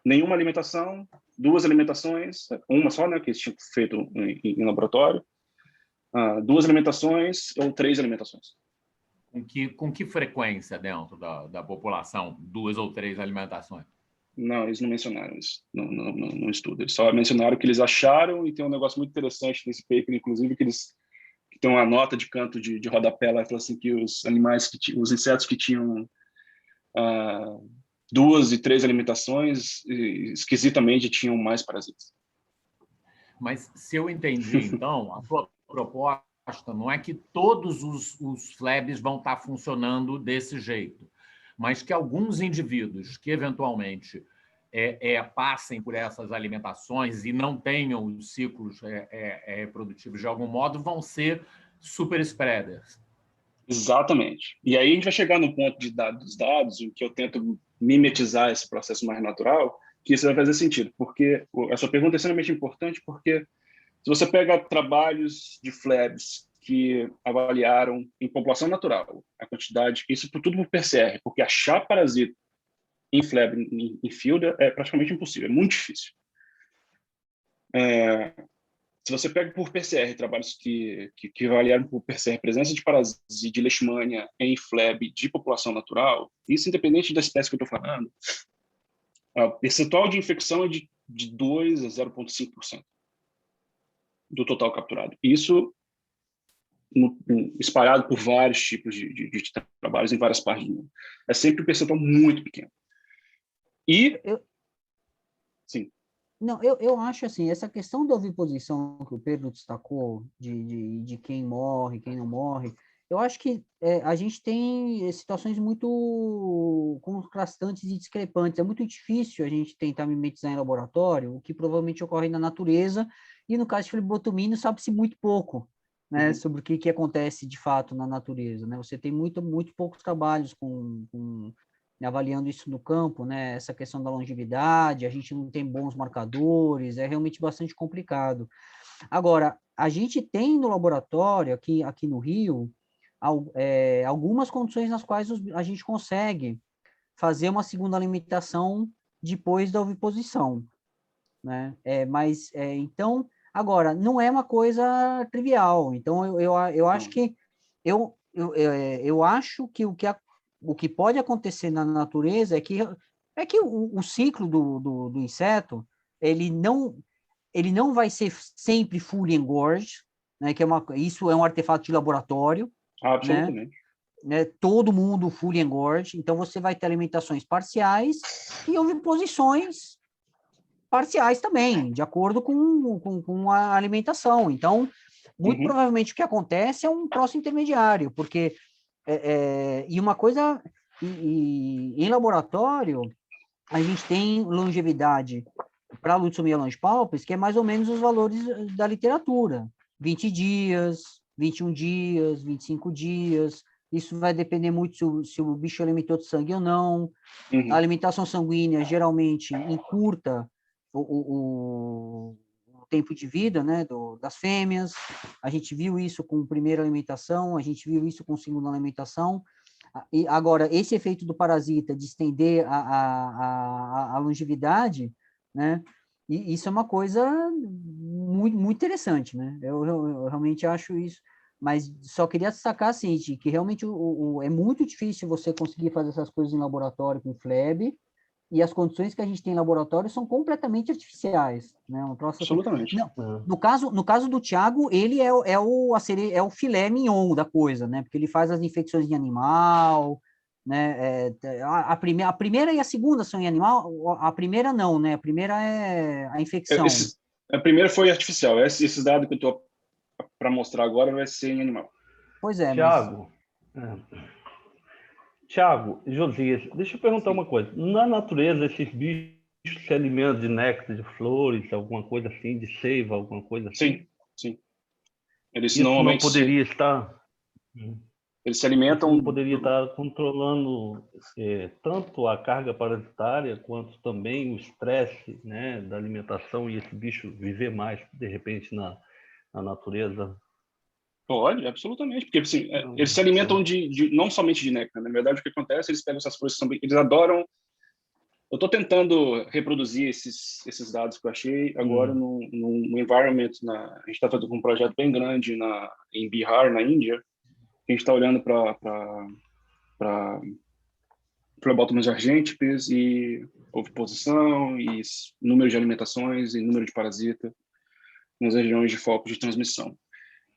nenhuma alimentação, 2 alimentações, uma só, né, que eles tinham feito em laboratório, 2 alimentações ou 3 alimentações. Com que frequência dentro da população, 2 ou 3 alimentações? Não, eles não mencionaram isso no estudo. Eles só mencionaram que eles acharam, e tem um negócio muito interessante nesse paper, inclusive, que tem uma nota de canto de rodapé lá, que fala assim que os animais, os insetos que tinham 2 e 3 alimentações, esquisitamente tinham mais parasitas. Mas se eu entendi, então, a sua proposta não é que todos os FLEBs vão estar funcionando desse jeito, mas que alguns indivíduos que, eventualmente, passem por essas alimentações e não tenham os ciclos reprodutivos de algum modo, vão ser super spreaders. Exatamente. E aí a gente vai chegar no ponto dos dados, em que eu tento mimetizar esse processo mais natural, que isso vai fazer sentido, porque a sua pergunta é extremamente importante, porque se você pega trabalhos de FLEBs que avaliaram em população natural a quantidade, isso tudo por PCR, porque achar parasita em FLEB, em field, é praticamente impossível, é muito difícil. Se você pega por PCR trabalhos que avaliaram por PCR a presença de parasita de leishmania em FLEB de população natural, isso independente da espécie que eu estou falando, o percentual de infecção é de 2 a 0,5% do total capturado. Isso espalhado por vários tipos de trabalhos em várias partes do mundo. É sempre um percentual muito pequeno. E... Sim. Não, eu acho assim, essa questão da oviposição que o Pedro destacou, de quem morre, quem não morre, eu acho que a gente tem situações muito contrastantes e discrepantes. É muito difícil a gente tentar mimetizar em laboratório o que provavelmente ocorre na natureza, e no caso de flebotomínio sabe-se muito pouco, né, sobre o que acontece de fato na natureza, né? Você tem muito poucos trabalhos avaliando isso no campo, né? Essa questão da longevidade, a gente não tem bons marcadores, é realmente bastante complicado. Agora, a gente tem no laboratório, aqui no Rio, algumas condições nas quais a gente consegue fazer uma segunda alimentação depois da oviposição, né? Então, agora, não é uma coisa trivial. Então, eu acho que eu acho que o que pode acontecer na natureza é que o ciclo do inseto ele não vai ser sempre fully engorged, né? Isso é um artefato de laboratório. Absolutamente. Né? Todo mundo fully engorged, então você vai ter alimentações parciais e oviposições parciais também, de acordo com a alimentação. Então, muito provavelmente o que acontece é um próximo intermediário, porque e uma coisa, em laboratório, a gente tem longevidade para a Lutzomia longipalpis, que é mais ou menos os valores da literatura, 20 dias, 21 dias, 25 dias, Isso vai depender muito se o bicho é limitou de sangue ou não. Uhum. A alimentação sanguínea geralmente encurta o tempo de vida, né, das fêmeas. A gente viu isso com primeira alimentação, a gente viu isso com segunda alimentação. E agora, esse efeito do parasita de estender a longevidade, né, e isso é uma coisa muito, muito interessante, né? Eu realmente acho isso. Mas só queria destacar, assim, que realmente é muito difícil você conseguir fazer essas coisas em laboratório com Fleb, e as condições que a gente tem em laboratório são completamente artificiais, né? Um troço assim. Absolutamente. Não, no caso do Thiago, ele é o filé mignon da coisa, né? Porque ele faz as infecções em animal, né? A primeira e a segunda são em animal, a primeira não, né? A primeira é a infecção. A primeira foi artificial. Esse dado que eu estou para mostrar agora vai ser em animal. Pois é, Tiago, Josias, deixa eu perguntar uma coisa. Na natureza, esses bichos se alimentam de néctar de flores, alguma coisa assim, de seiva, alguma coisa assim? Sim. Eles Isso normalmente não poderia estar... Eles se alimentam... Isso não poderia estar controlando tanto a carga parasitária quanto também o estresse, né, da alimentação e esse bicho viver mais, de repente, na natureza? Pode, absolutamente, porque assim, eles se alimentam não somente de néctar, na verdade o que acontece, eles pegam essas flores também, eles adoram. Eu estou tentando reproduzir esses dados que eu achei agora no environment, a gente está fazendo um projeto bem grande em Bihar, na Índia, a gente está olhando para Phlebotomus argentipes e oviposição e número de alimentações e número de parasita nas regiões de foco de transmissão.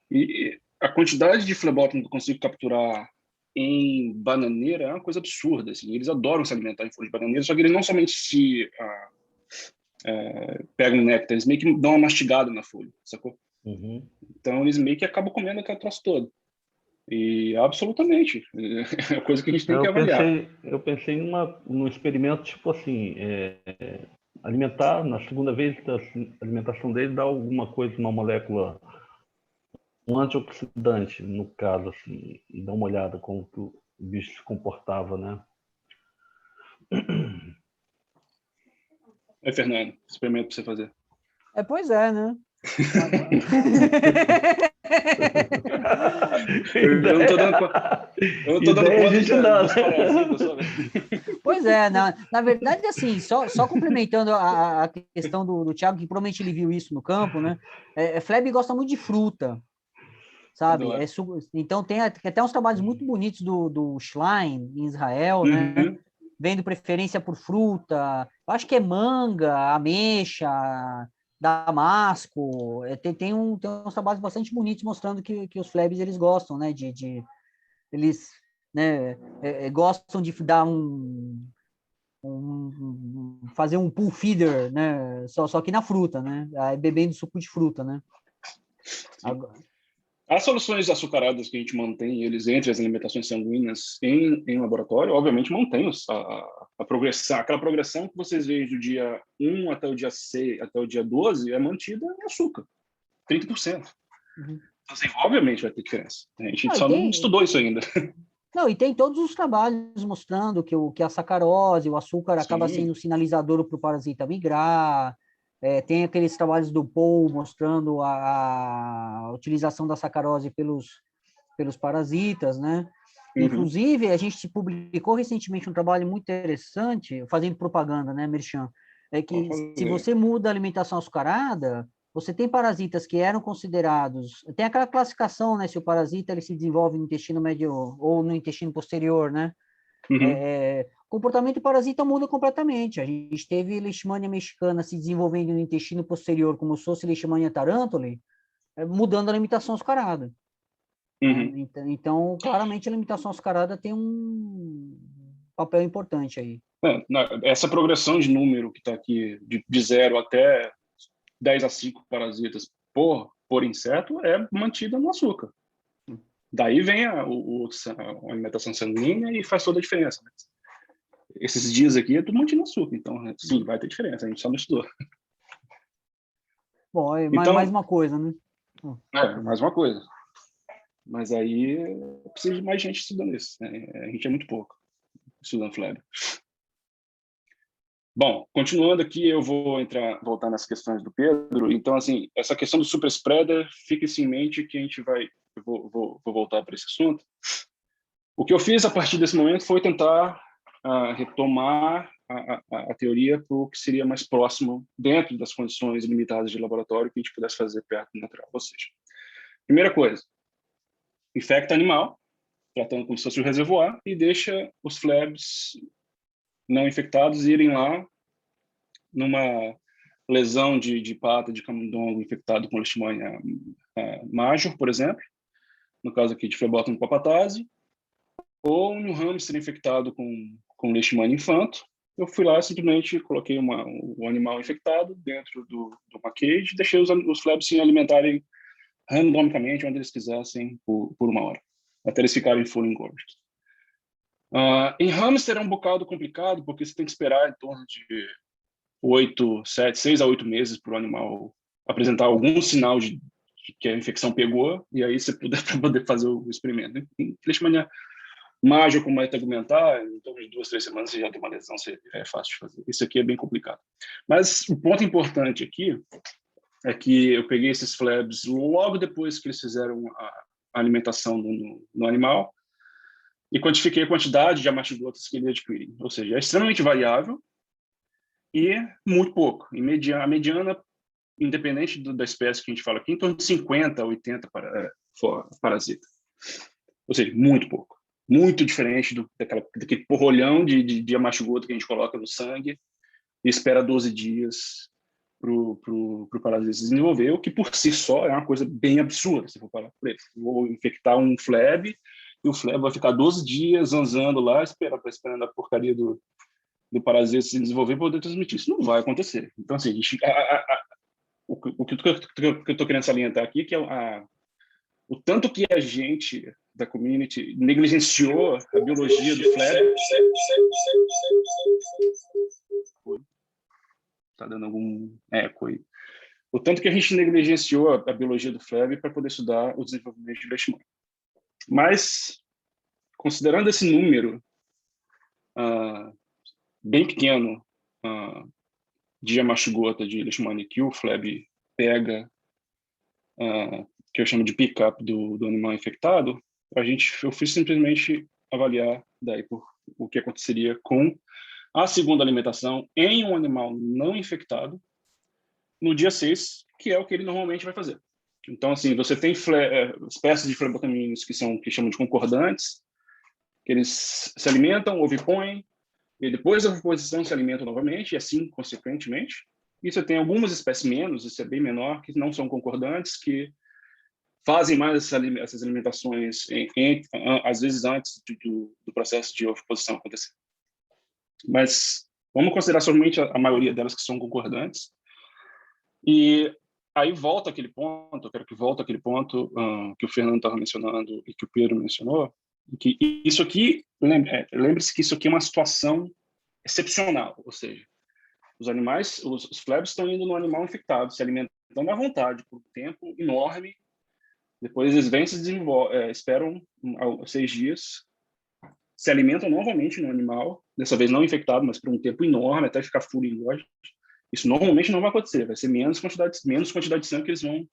E a quantidade de flebótomo que eu consigo capturar em bananeira é uma coisa absurda. Assim. Eles adoram se alimentar em folha de bananeira, só que eles não somente pegam néctar, eles meio que dão uma mastigada na folha, sacou? Uhum. Então eles meio que acabam comendo aquele troço todo. E absolutamente, é a coisa que a gente tem que avaliar. Eu pensei num experimento tipo assim, alimentar, na segunda vez da alimentação dele, dar alguma coisa, uma molécula, um antioxidante, no caso, assim, e dar uma olhada como que o bicho se comportava, né? Fernando, experimento para você fazer. Pois é, né? Eu não estou dando conta dos parasitas, sabe? Pois é, na verdade, assim, só complementando a questão do Thiago, que provavelmente ele viu isso no campo, né? Fleb gosta muito de fruta, sabe? Então tem até uns trabalhos muito bonitos do Schlein, em Israel, né? Vendo preferência por fruta, eu acho que é manga, ameixa, damasco, tem uns trabalhos bastante bonitos mostrando que os Flebs eles gostam, né, eles, né, gostam de dar fazer um pool feeder, né, só que na fruta, né, bebendo suco de fruta, né. As soluções açucaradas que a gente mantém eles entre as alimentações sanguíneas em laboratório, obviamente mantém a progressão, aquela progressão que vocês veem do dia 1 até o dia 6, até o dia 12, é mantida em açúcar, 30%. Então, assim, obviamente vai ter diferença. A gente só não estudou isso ainda. Não, e tem todos os trabalhos mostrando que a sacarose, o açúcar acaba sendo um sinalizador para o parasita migrar. Tem aqueles trabalhos do Paul mostrando a utilização da sacarose pelos parasitas, né? Inclusive, a gente publicou recentemente um trabalho muito interessante, fazendo propaganda, né, Merchan? Que se você muda a alimentação açucarada, você tem parasitas que eram considerados... Tem aquela classificação, né, se o parasita ele se desenvolve no intestino médio ou no intestino posterior, né? O comportamento do parasita muda completamente. A gente teve Leishmania mexicana se desenvolvendo no intestino posterior, como se fosse Leishmania tarantulae, mudando a alimentação açucarada. Então, claramente, a alimentação açucarada tem um papel importante aí. Essa progressão de número que está aqui, de 0 até 10 a 5 parasitas por inseto, é mantida no açúcar. Daí vem a alimentação sanguínea e faz toda a diferença. Esses dias aqui é tudo mantido no açúcar, então sim, vai ter diferença, a gente só não estudou. Bom, então, mais uma coisa, né? Mais uma coisa. Mas aí precisa de mais gente estudando isso, né? A gente é muito pouco estudando Fleb. Bom, continuando aqui, eu vou voltar nas questões do Pedro. Então, assim, essa questão do super spreader, fique-se em mente que a gente eu vou voltar para esse assunto. O que eu fiz a partir desse momento foi tentar retomar a teoria para o que seria mais próximo, dentro das condições limitadas de laboratório, que a gente pudesse fazer perto do natural. Ou seja, primeira coisa, infecta animal, tratando como se fosse um reservoar, e deixa os Flebs não infectados irem lá numa lesão de pata de camundongo infectado com Leishmania major, por exemplo, no caso aqui de Phlebotomy pulpatase, ou um hamster infectado com Leishmania infanto. Eu fui lá, simplesmente coloquei o animal infectado dentro de uma cage e deixei os Flebs se alimentarem randomicamente onde eles quisessem por uma hora, até eles ficarem fully engorged. Em hamster é um bocado complicado, porque você tem que esperar em torno de 6 a 8 meses para o animal apresentar algum sinal de que a infecção pegou, e aí você poder fazer o experimento. Leishmania major com uma tegumentar, em torno de 2, 3 semanas você já tem uma lesão, é fácil de fazer. Isso aqui é bem complicado. Mas o ponto importante aqui é que eu peguei esses Flebs logo depois que eles fizeram a alimentação no animal e quantifiquei a quantidade de amastigotas que eles adquirem. Ou seja, é extremamente variável e muito pouco. A mediana, independente da espécie que a gente fala aqui, em torno de 50 a 80 parasitas. Ou seja, muito pouco. Muito diferente daquele porrolhão de amastigota que a gente coloca no sangue e espera 12 dias para o parasita se desenvolver, o que por si só é uma coisa bem absurda, se for falar por ele. Vou infectar um Fleb e o Fleb vai ficar 12 dias zanzando lá, esperando a porcaria do parasita se desenvolver para poder transmitir. Isso não vai acontecer. Então, assim, o que eu estou querendo salientar aqui é que o tanto que a gente da community negligenciou a biologia do Fleb. Está dando algum eco aí. O tanto que a gente negligenciou a biologia do Fleb para poder estudar o desenvolvimento de Leishmania. Mas, considerando esse número bem pequeno de amastigota de Leishmania que o Fleb pega, que eu chamo de pick-up do animal infectado, eu fiz simplesmente avaliar daí o que aconteceria com a segunda alimentação em um animal não infectado no dia 6, que é o que ele normalmente vai fazer. Então, assim, você tem espécies de flebotominos que chamam de concordantes, que eles se alimentam, ovipõem, e depois da oviposição se alimentam novamente, e assim, consequentemente. E você tem algumas espécies menos, isso é bem menor, que não são concordantes, que fazem mais essas alimentações, às vezes antes do processo de oviposição acontecer. Mas vamos considerar somente a maioria delas que são concordantes. E aí volta aquele ponto, eu quero que volte aquele ponto que o Fernando estava mencionando e que o Pedro mencionou, que isso aqui, lembre-se que isso aqui é uma situação excepcional, ou seja, os animais, os Flebs estão indo no animal infectado, se alimentando à vontade por um tempo enorme, depois eles vêm, se desenvolvem, esperam 6 dias, se alimentam novamente no animal, dessa vez não infectado, mas por um tempo enorme, até ficar fully engorged. Isso normalmente não vai acontecer, vai ser menos quantidade de sangue que eles vão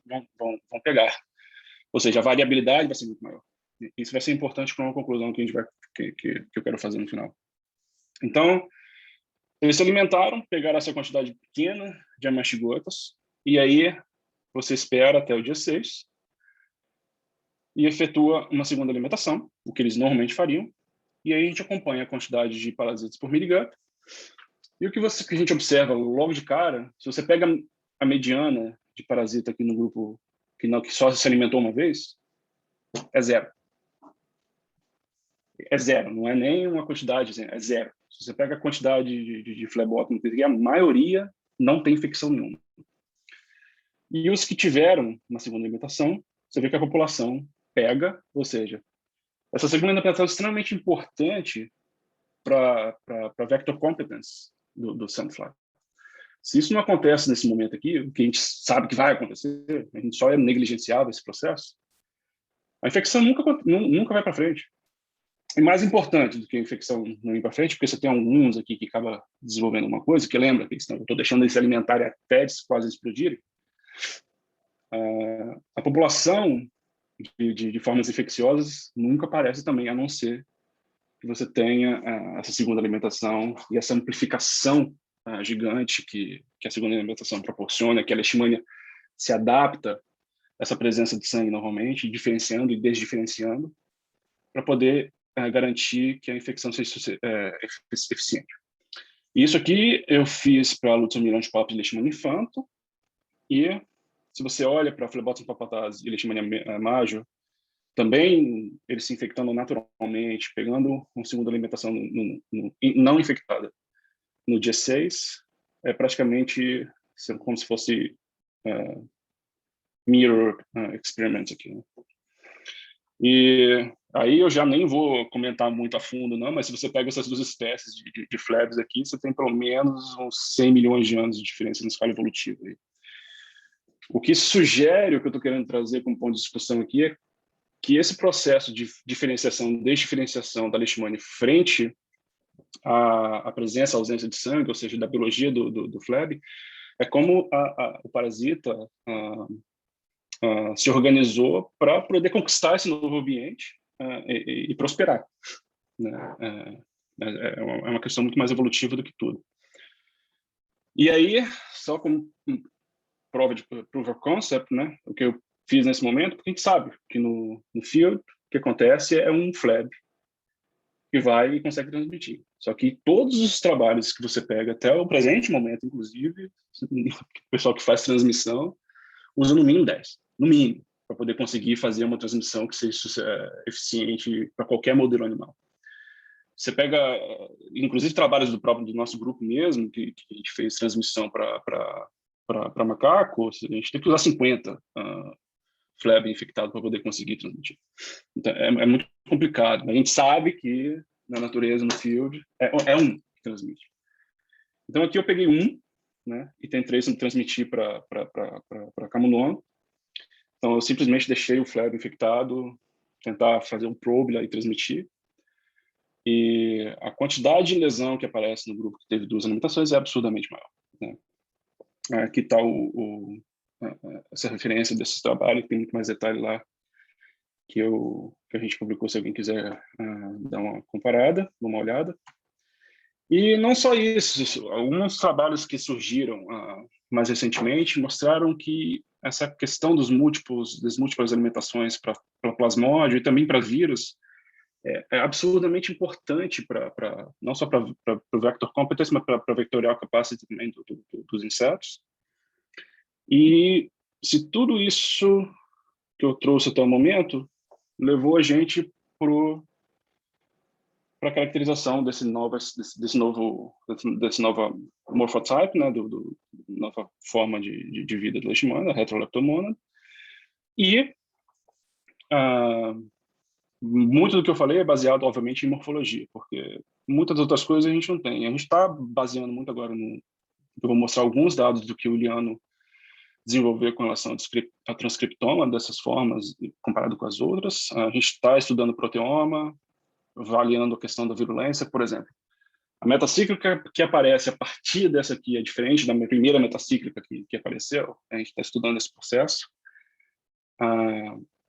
pegar. Ou seja, a variabilidade vai ser muito maior. Isso vai ser importante para uma conclusão que eu quero fazer no final. Então, eles se alimentaram, pegaram essa quantidade pequena de amastigotas, e aí você espera até o dia 6 e efetua uma segunda alimentação, o que eles normalmente fariam, e aí a gente acompanha a quantidade de parasitas por miligram. E o que a gente observa logo de cara, se você pega a mediana de parasita aqui no grupo que só se alimentou uma vez, é 0. É 0, não é nem uma quantidade, é 0. Se você pega a quantidade de flebotomy, a maioria não tem infecção nenhuma. E os que tiveram uma segunda alimentação, você vê que a população pega, ou seja, essa segunda alimentação é extremamente importante para vector competence do Sandfly. Se isso não acontece nesse momento aqui, o que a gente sabe que vai acontecer, a gente só é negligenciado esse processo, a infecção nunca vai para frente. E mais importante do que a infecção não ir para frente, porque você tem alguns aqui que acaba desenvolvendo uma coisa, que lembra que eu estou deixando eles se alimentarem até eles quase explodirem. A população de formas infecciosas nunca aparece também, a não ser que você tenha essa segunda alimentação e essa amplificação gigante que a segunda alimentação proporciona, que a leishmania se adapta a essa presença de sangue normalmente, diferenciando e desdiferenciando, para poder garantir que a infecção seja eficiente. Isso aqui eu fiz para a Lutzomyia antipapi e Leishmania infanto, e se você olha para a Phlebotomy papatase e Leishmania major, também eles se infectando naturalmente, pegando uma segunda alimentação não infectada no dia 6, é praticamente como se fosse mirror experiment aqui, né? E aí eu já nem vou comentar muito a fundo, não, mas se você pega essas duas espécies de Phlebs aqui, você tem pelo menos uns 100 milhões de anos de diferença na escala evolutiva. O que sugere, o que eu estou querendo trazer como ponto de discussão aqui, é que esse processo de desdiferenciação da leishmania frente à presença, à ausência de sangue, ou seja, da biologia do Phleb, é como o parasita se organizou para poder conquistar esse novo ambiente e prosperar, né? É uma questão muito mais evolutiva do que tudo. E aí, só como prova de proof of concept, né, o que eu fiz nesse momento, porque a gente sabe que no field o que acontece é um Phleb que vai e consegue transmitir. Só que todos os trabalhos que você pega até o presente momento, inclusive, o pessoal que faz transmissão usa no mínimo 10, no mínimo, para poder conseguir fazer uma transmissão que seja eficiente para qualquer modelo animal. Você pega, inclusive, trabalhos do nosso grupo mesmo, que a gente fez transmissão para macaco, a gente tem que usar 50 Phleb infectado para poder conseguir transmitir. Então, é muito complicado. A gente sabe que na natureza, no field, é um que transmite. Então, aqui eu peguei um, né, e tentei transmitir para camundongo. Então, eu simplesmente deixei o Phleb infectado, tentar fazer um probe lá e transmitir. E a quantidade de lesão que aparece no grupo que teve 2 alimentações é absurdamente maior, né? Aqui está essa referência desses trabalhos, tem muito mais detalhe lá que a gente publicou, se alguém quiser dar uma comparada, uma olhada. E não só isso, alguns trabalhos que surgiram mais recentemente mostraram que essa questão das múltiplas alimentações para plasmódio e também para vírus é absurdamente importante não só para o vector competence, mas para vectorial capacity também dos insetos. E se tudo isso que eu trouxe até o momento levou a gente para a caracterização desse novo morphotype, né, nova forma de vida do leishmania, a Heteroleptomona. E muito do que eu falei é baseado, obviamente, em morfologia, porque muitas outras coisas a gente não tem. A gente está baseando muito agora eu vou mostrar alguns dados do que o Liano desenvolveu com relação ao transcriptoma dessas formas, comparado com as outras. A gente está estudando proteoma, avaliando a questão da virulência, por exemplo. A metacíclica que aparece a partir dessa aqui é diferente da minha primeira metacíclica que apareceu. A gente está estudando esse processo.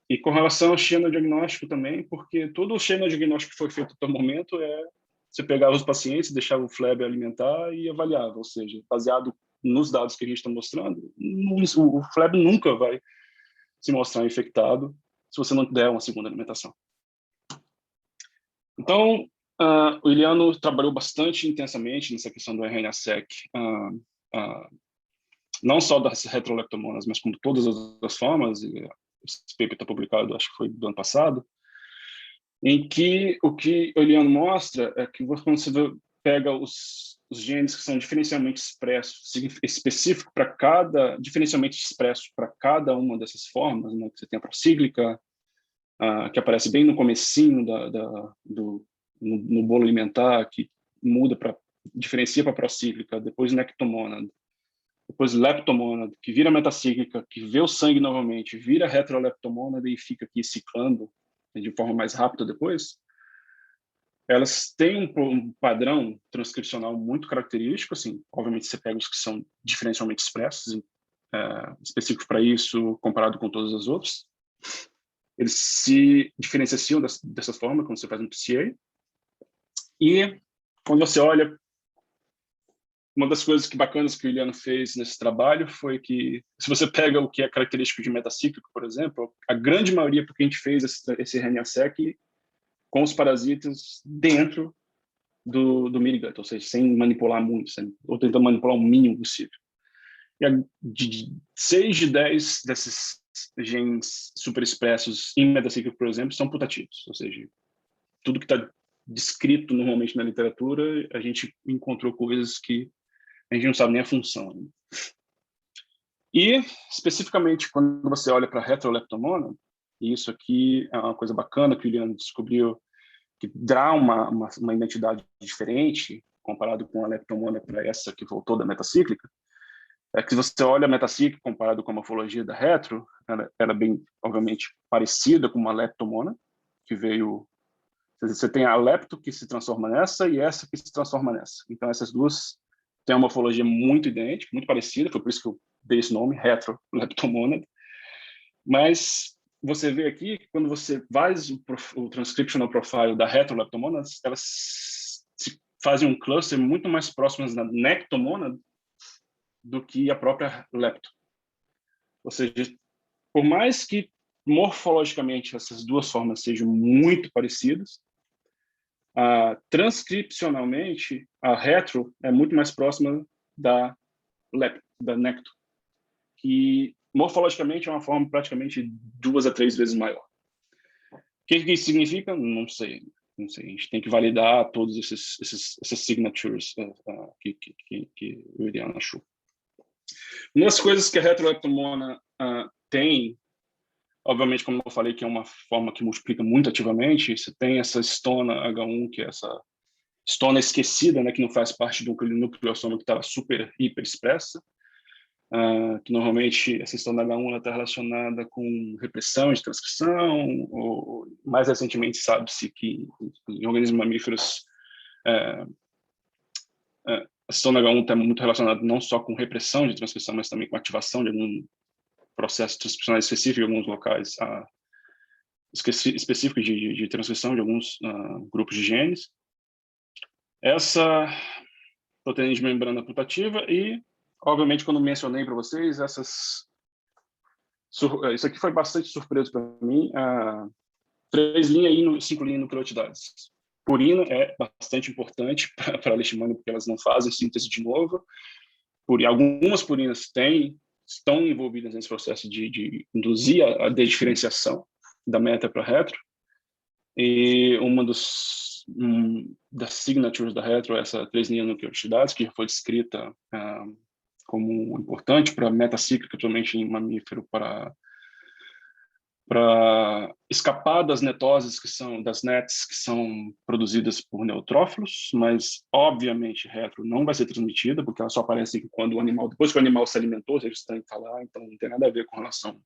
E com relação ao xenodiagnóstico também, porque todo o xenodiagnóstico que foi feito até o momento você pegava os pacientes, deixava o Phleb alimentar e avaliava, ou seja, baseado nos dados que a gente está mostrando, o Phleb nunca vai se mostrar infectado se você não der uma segunda alimentação. Então, o Iliano trabalhou bastante intensamente nessa questão do RNA-seq, não só das heteroleptomonas, mas como todas as outras formas. Esse paper está publicado, acho que foi do ano passado, em que o que o Iliano mostra é que quando você pega os genes que são diferencialmente expressos, específico para diferencialmente expressos para cada uma dessas formas, né, que você tem a procíclica, que aparece bem no comecinho no bolo alimentar, que diferencia para procíclica, depois nectomônada, depois leptomônada, que vira metacíclica, que vê o sangue novamente, vira retroleptomônada e fica aqui ciclando de forma mais rápida depois, elas têm um padrão transcricional muito característico, assim, obviamente você pega os que são diferencialmente expressos, específicos para isso, comparado com todas as outras. Eles se diferenciam dessa forma quando você faz um PCA. E quando você olha, uma das coisas bacanas que o Iliano fez nesse trabalho foi que, se você pega o que é característico de metacíclico, por exemplo, a grande maioria, porque a gente fez esse RNA-seq com os parasitas dentro do minigut, ou seja, sem manipular muito, ou tentando manipular o mínimo possível. E de 6 de 10 desses genes superexpressos em metacíclico, por exemplo, são putativos, ou seja, tudo que está descrito normalmente na literatura, a gente encontrou coisas que a gente não sabe nem a função ainda. E, especificamente, quando você olha para a retroleptomona, e isso aqui é uma coisa bacana que o Iliano descobriu, que dá uma identidade diferente comparado com a leptomona para essa que voltou da metacíclica, é que se você olha a metacíclica comparado com a morfologia da retro, ela é bem, obviamente, parecida com uma leptomona, que veio... Você tem a lepto que se transforma nessa e essa que se transforma nessa. Então, essas duas têm uma morfologia muito idêntica, muito parecida, foi por isso que eu dei esse nome, retroleptomona. Mas você vê aqui que quando você faz o transcriptional profile da retroleptomona, elas fazem um cluster muito mais próximas da nectomona do que a própria lepto. Ou seja, por mais que morfologicamente essas duas formas sejam muito parecidas, transcripcionalmente a retro é muito mais próxima da lepto, da necto, que morfologicamente é uma forma praticamente 2 a 3 vezes maior. O que isso significa? Não sei. Não sei. A gente tem que validar todos esses signatures que o Iliano achou. Uma das coisas que a retroleptomona tem, obviamente, como eu falei, que é uma forma que multiplica muito ativamente, você tem essa histona H1, que é essa histona esquecida, né, que não faz parte do nucleossoma que estava super, hiper expressa, que normalmente essa histona H1 está relacionada com repressão de transcrição, ou mais recentemente sabe-se que em organismos mamíferos a histona H1 está muito relacionada não só com repressão de transcrição, mas também com ativação de algum processo transcricional específico em alguns locais específicos de transcrição de alguns grupos de genes. Essa proteína de membrana putativa e, obviamente, quando mencionei para vocês, isso aqui foi bastante surpresa para mim, 3 linhas e 5 linhas nucleotidases. Purina é bastante importante para a leishmania, porque elas não fazem síntese de novo. Algumas purinas estão envolvidas nesse processo de induzir a dediferenciação da meta para a retro. E uma das signatures da retro é essa 3 linhas nucleotidases, que foi descrita como importante para a metacíclica, principalmente em mamífero, para escapar das netoses das nets que são produzidas por neutrófilos, mas obviamente retro não vai ser transmitida, porque ela só aparece depois que o animal se alimentou, seja estranho falar, então não tem nada a ver com relação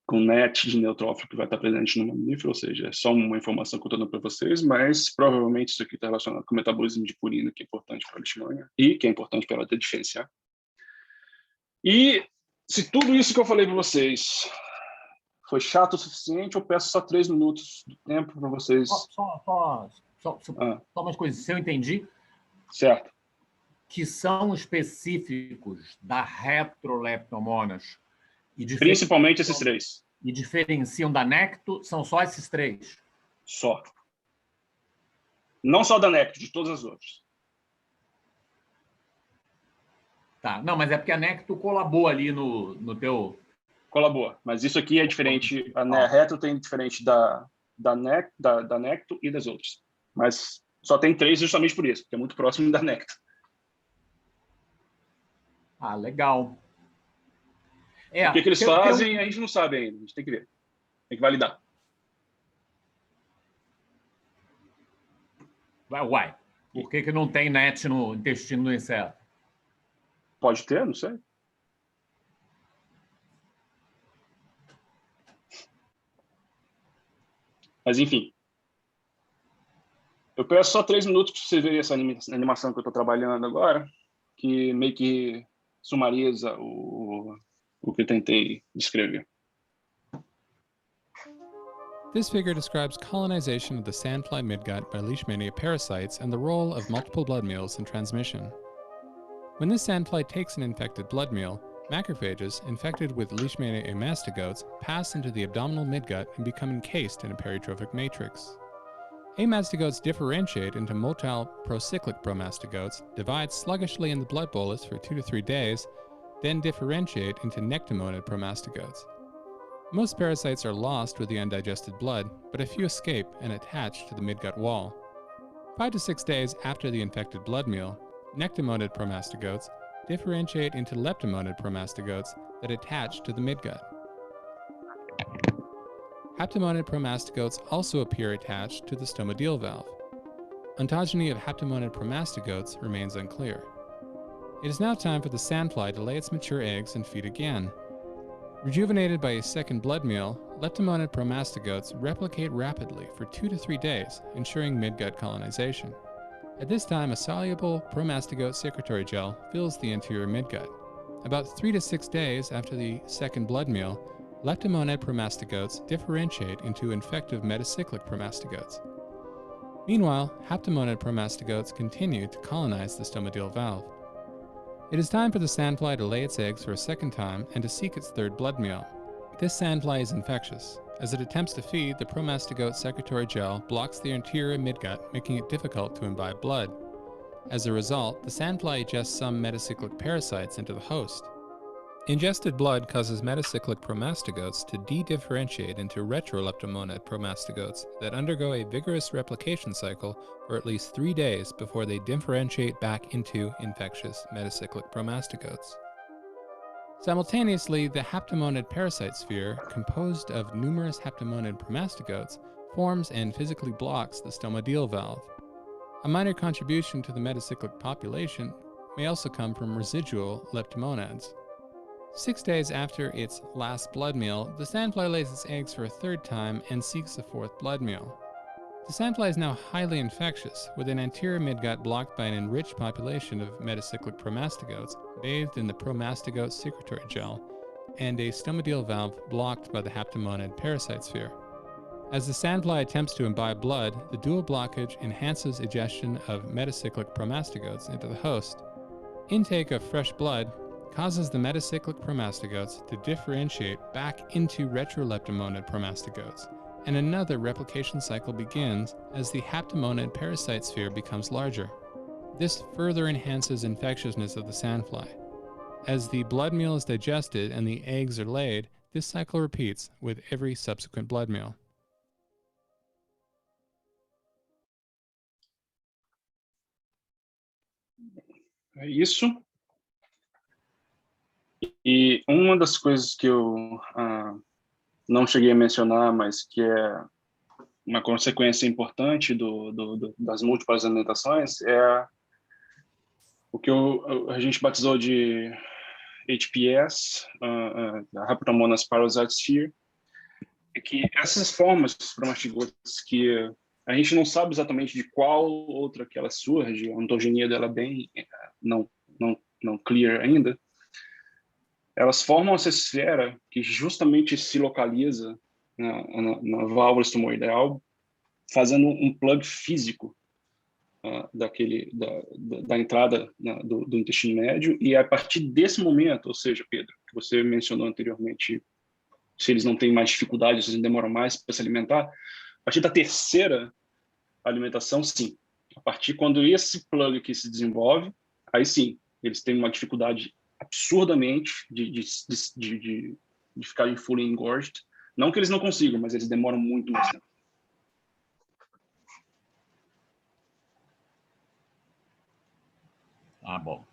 com net de neutrófilo que vai estar presente no mamífero, ou seja, é só uma informação que eu estou dando para vocês, mas provavelmente isso aqui está relacionado com o metabolismo de purina, que é importante para a leishmania e que é importante para ela ter diferenciar. E se tudo isso que eu falei para vocês foi chato o suficiente, eu peço só 3 minutos do tempo para vocês. Só umas coisas. Se eu entendi, certo, que são específicos da retroleptomonas principalmente esses 3. E diferenciam da necto, são só esses 3? Só. Não só da necto, de todas as outras. Tá. Não, mas é porque a necto colabou ali no teu... Colabora, mas isso aqui é diferente, a retro tem diferente da necto e das outras. Mas só tem 3 justamente por isso, porque é muito próximo da necto. Legal. O que eles fazem, a gente não sabe ainda, a gente tem que ver. Tem que validar. Uai, por que não tem net no intestino do inseto? Pode ter, não sei. Mas, enfim. Eu peço só 3 minutos para você ver essa animação que eu estou trabalhando agora, que meio que sumariza o que eu tentei descrever. This figure describes colonization of the sandfly midgut by Leishmania parasites and the role of multiple blood meals in transmission. When this sandfly takes an infected blood meal, macrophages infected with Leishmania mastigotes pass into the abdominal midgut and become encased in a peritrophic matrix. Amastigotes differentiate into motile procyclic promastigotes, divide sluggishly in the blood bolus for 2 to 3 days, then differentiate into nectomonid promastigotes. Most parasites are lost with the undigested blood, but a few escape and attach to the midgut wall. 5 to 6 days after the infected blood meal, nectomonid promastigotes differentiate into leptomonid promastigotes that attach to the midgut. Haptomonid promastigotes also appear attached to the stomadeal valve. Ontogeny of haptomonid promastigotes remains unclear. It is now time for the sandfly to lay its mature eggs and feed again. Rejuvenated by a second blood meal, leptomonid promastigotes replicate rapidly for 2 to 3 days, ensuring midgut colonization. At this time, a soluble promastigote secretory gel fills the anterior midgut. About 3 to 6 days after the second blood meal, leptomonid promastigotes differentiate into infective metacyclic promastigotes. Meanwhile, haptomonid promastigotes continue to colonize the stomadeal valve. It is time for the sandfly to lay its eggs for a second time and to seek its third blood meal. This sandfly is infectious. As it attempts to feed, the promastigote secretory gel blocks the anterior midgut, making it difficult to imbibe blood. As a result, the sandfly ingests some metacyclic parasites into the host. Ingested blood causes metacyclic promastigotes to de-differentiate into retroleptomonid promastigotes that undergo a vigorous replication cycle for at least 3 days before they differentiate back into infectious metacyclic promastigotes. Simultaneously, the haptomonid parasite sphere, composed of numerous haptomonid promastigotes, forms and physically blocks the stomadeal valve. A minor contribution to the metacyclic population may also come from residual leptomonads. 6 days after its last blood meal, the sandfly lays its eggs for a third time and seeks a fourth blood meal. The sandfly is now highly infectious, with an anterior midgut blocked by an enriched population of metacyclic promastigotes bathed in the promastigote secretory gel, and a stomadeal valve blocked by the haptomonid parasite sphere. As the sandfly attempts to imbibe blood, the dual blockage enhances egestion of metacyclic promastigotes into the host. Intake of fresh blood causes the metacyclic promastigotes to differentiate back into retroleptomonid promastigotes, and another replication cycle begins as the haptomonid parasite sphere becomes larger. This further enhances infectiousness of the sandfly. As the blood meal is digested and the eggs are laid, this cycle repeats with every subsequent blood meal. É isso. E uma das coisas que eu não cheguei a mencionar, mas que é uma consequência importante das múltiplas alimentações, é o que a gente batizou de HPS, Haptomonas Parasite Sphere, é que essas formas promastigotas que a gente não sabe exatamente de qual outra que ela surge, a ontogenia dela é bem não clear ainda, elas formam essa esfera que justamente se localiza na válvula estomoideal, fazendo um plug físico da entrada do intestino médio, e a partir desse momento, ou seja, Pedro, que você mencionou anteriormente, se eles não têm mais dificuldade, se eles demoram mais para se alimentar, a partir da terceira alimentação, sim. A partir quando esse plug aqui se desenvolve, aí sim, eles têm uma dificuldade absurdamente de ficarem fully engorged. Não que eles não consigam, mas eles demoram muito mais tempo. Ah, bom.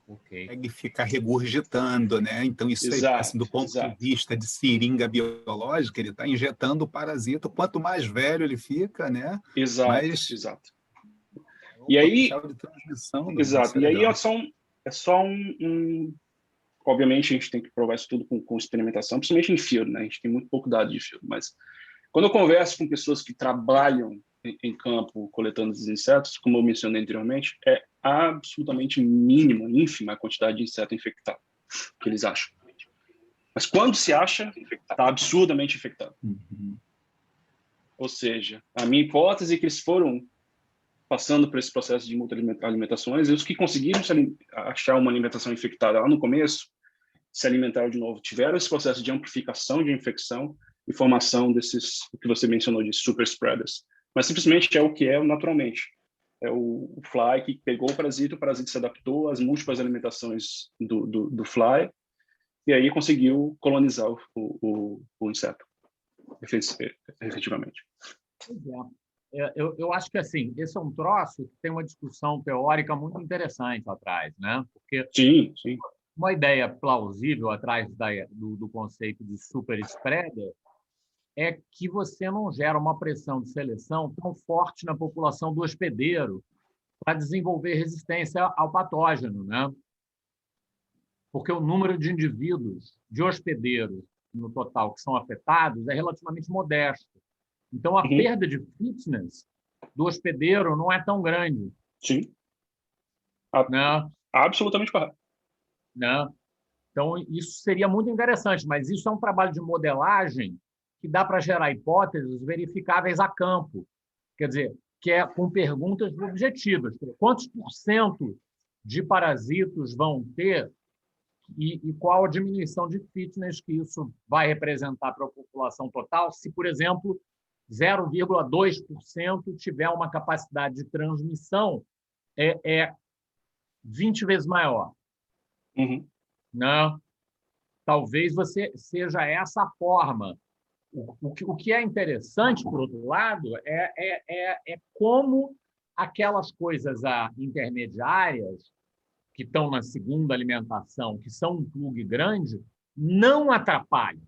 Ok. Consegue ficar regurgitando, né? Então, isso aí, assim, do ponto de vista de seringa biológica, ele está injetando o parasita. Quanto mais velho ele fica, né? Exato. Mais... Exato. E aí, de transmissão, exato. E aí é só obviamente, a gente tem que provar isso tudo com experimentação, principalmente em field, né? A gente tem muito pouco dado de field, mas quando eu converso com pessoas que trabalham em campo coletando esses insetos, como eu mencionei anteriormente, é absolutamente mínima, ínfima a quantidade de inseto infectado que eles acham. Mas quando se acha, está absurdamente infectado. Ou seja, a minha hipótese é que eles foram passando por esse processo de multi-alimentações, e os que conseguiram achar uma alimentação infectada lá no começo, se alimentaram de novo, tiveram esse processo de amplificação de infecção e formação desses, o que você mencionou, de super spreaders. Mas simplesmente é o que é naturalmente. É o fly que pegou o parasita se adaptou às múltiplas alimentações do fly, e aí conseguiu colonizar o inseto, efetivamente. Pois é. Eu acho que assim, esse é um troço que tem uma discussão teórica muito interessante atrás, né? Porque sim. Uma ideia plausível atrás do conceito de super spreader é que você não gera uma pressão de seleção tão forte na população do hospedeiro para desenvolver resistência ao patógeno, né? Porque o número de indivíduos de hospedeiros no total que são afetados é relativamente modesto. Então, a perda de fitness do hospedeiro não é tão grande. Sim. Né? Absolutamente correto. Né? Então, isso seria muito interessante, mas isso é um trabalho de modelagem que dá para gerar hipóteses verificáveis a campo. Quer dizer, que é com perguntas objetivas. Quantos % de parasitos vão ter e qual a diminuição de fitness que isso vai representar para a população total se, por exemplo, 0,2% tiver uma capacidade de transmissão 20 vezes maior. Né? Talvez seja essa a forma. O que é interessante, por outro lado, é como aquelas coisas intermediárias que estão na segunda alimentação, que são um plug grande, não atrapalham.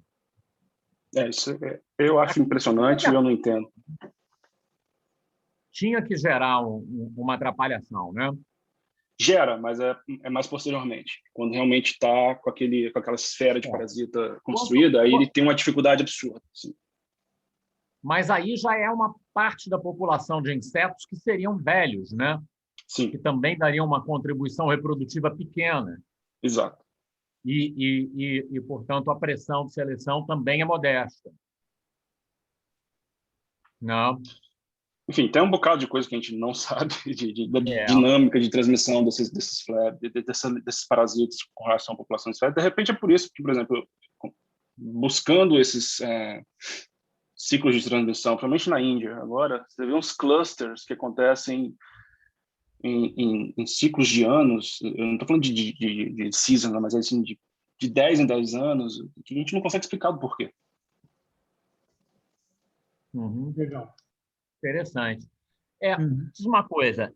Eu acho impressionante e eu não entendo. Tinha que gerar uma atrapalhação, né? Gera, mas é mais posteriormente. Quando realmente está com aquela esfera de parasita construída, aí ele tem uma dificuldade absurda. Assim. Mas aí já é uma parte da população de insetos que seriam velhos, né? Sim. Que também dariam uma contribuição reprodutiva pequena. Exato. E, portanto, a pressão de seleção também é modesta. Não. Enfim, tem um bocado de coisa que a gente não sabe da dinâmica de transmissão desses parasitas com relação à população de esfera. De repente é por isso que, por exemplo, buscando esses ciclos de transmissão, principalmente na Índia, agora, você vê uns clusters que acontecem em ciclos de anos, eu não estou falando de season, mas assim, de 10 em 10 anos, que a gente não consegue explicar o porquê. Legal. Interessante. Diz uma coisa,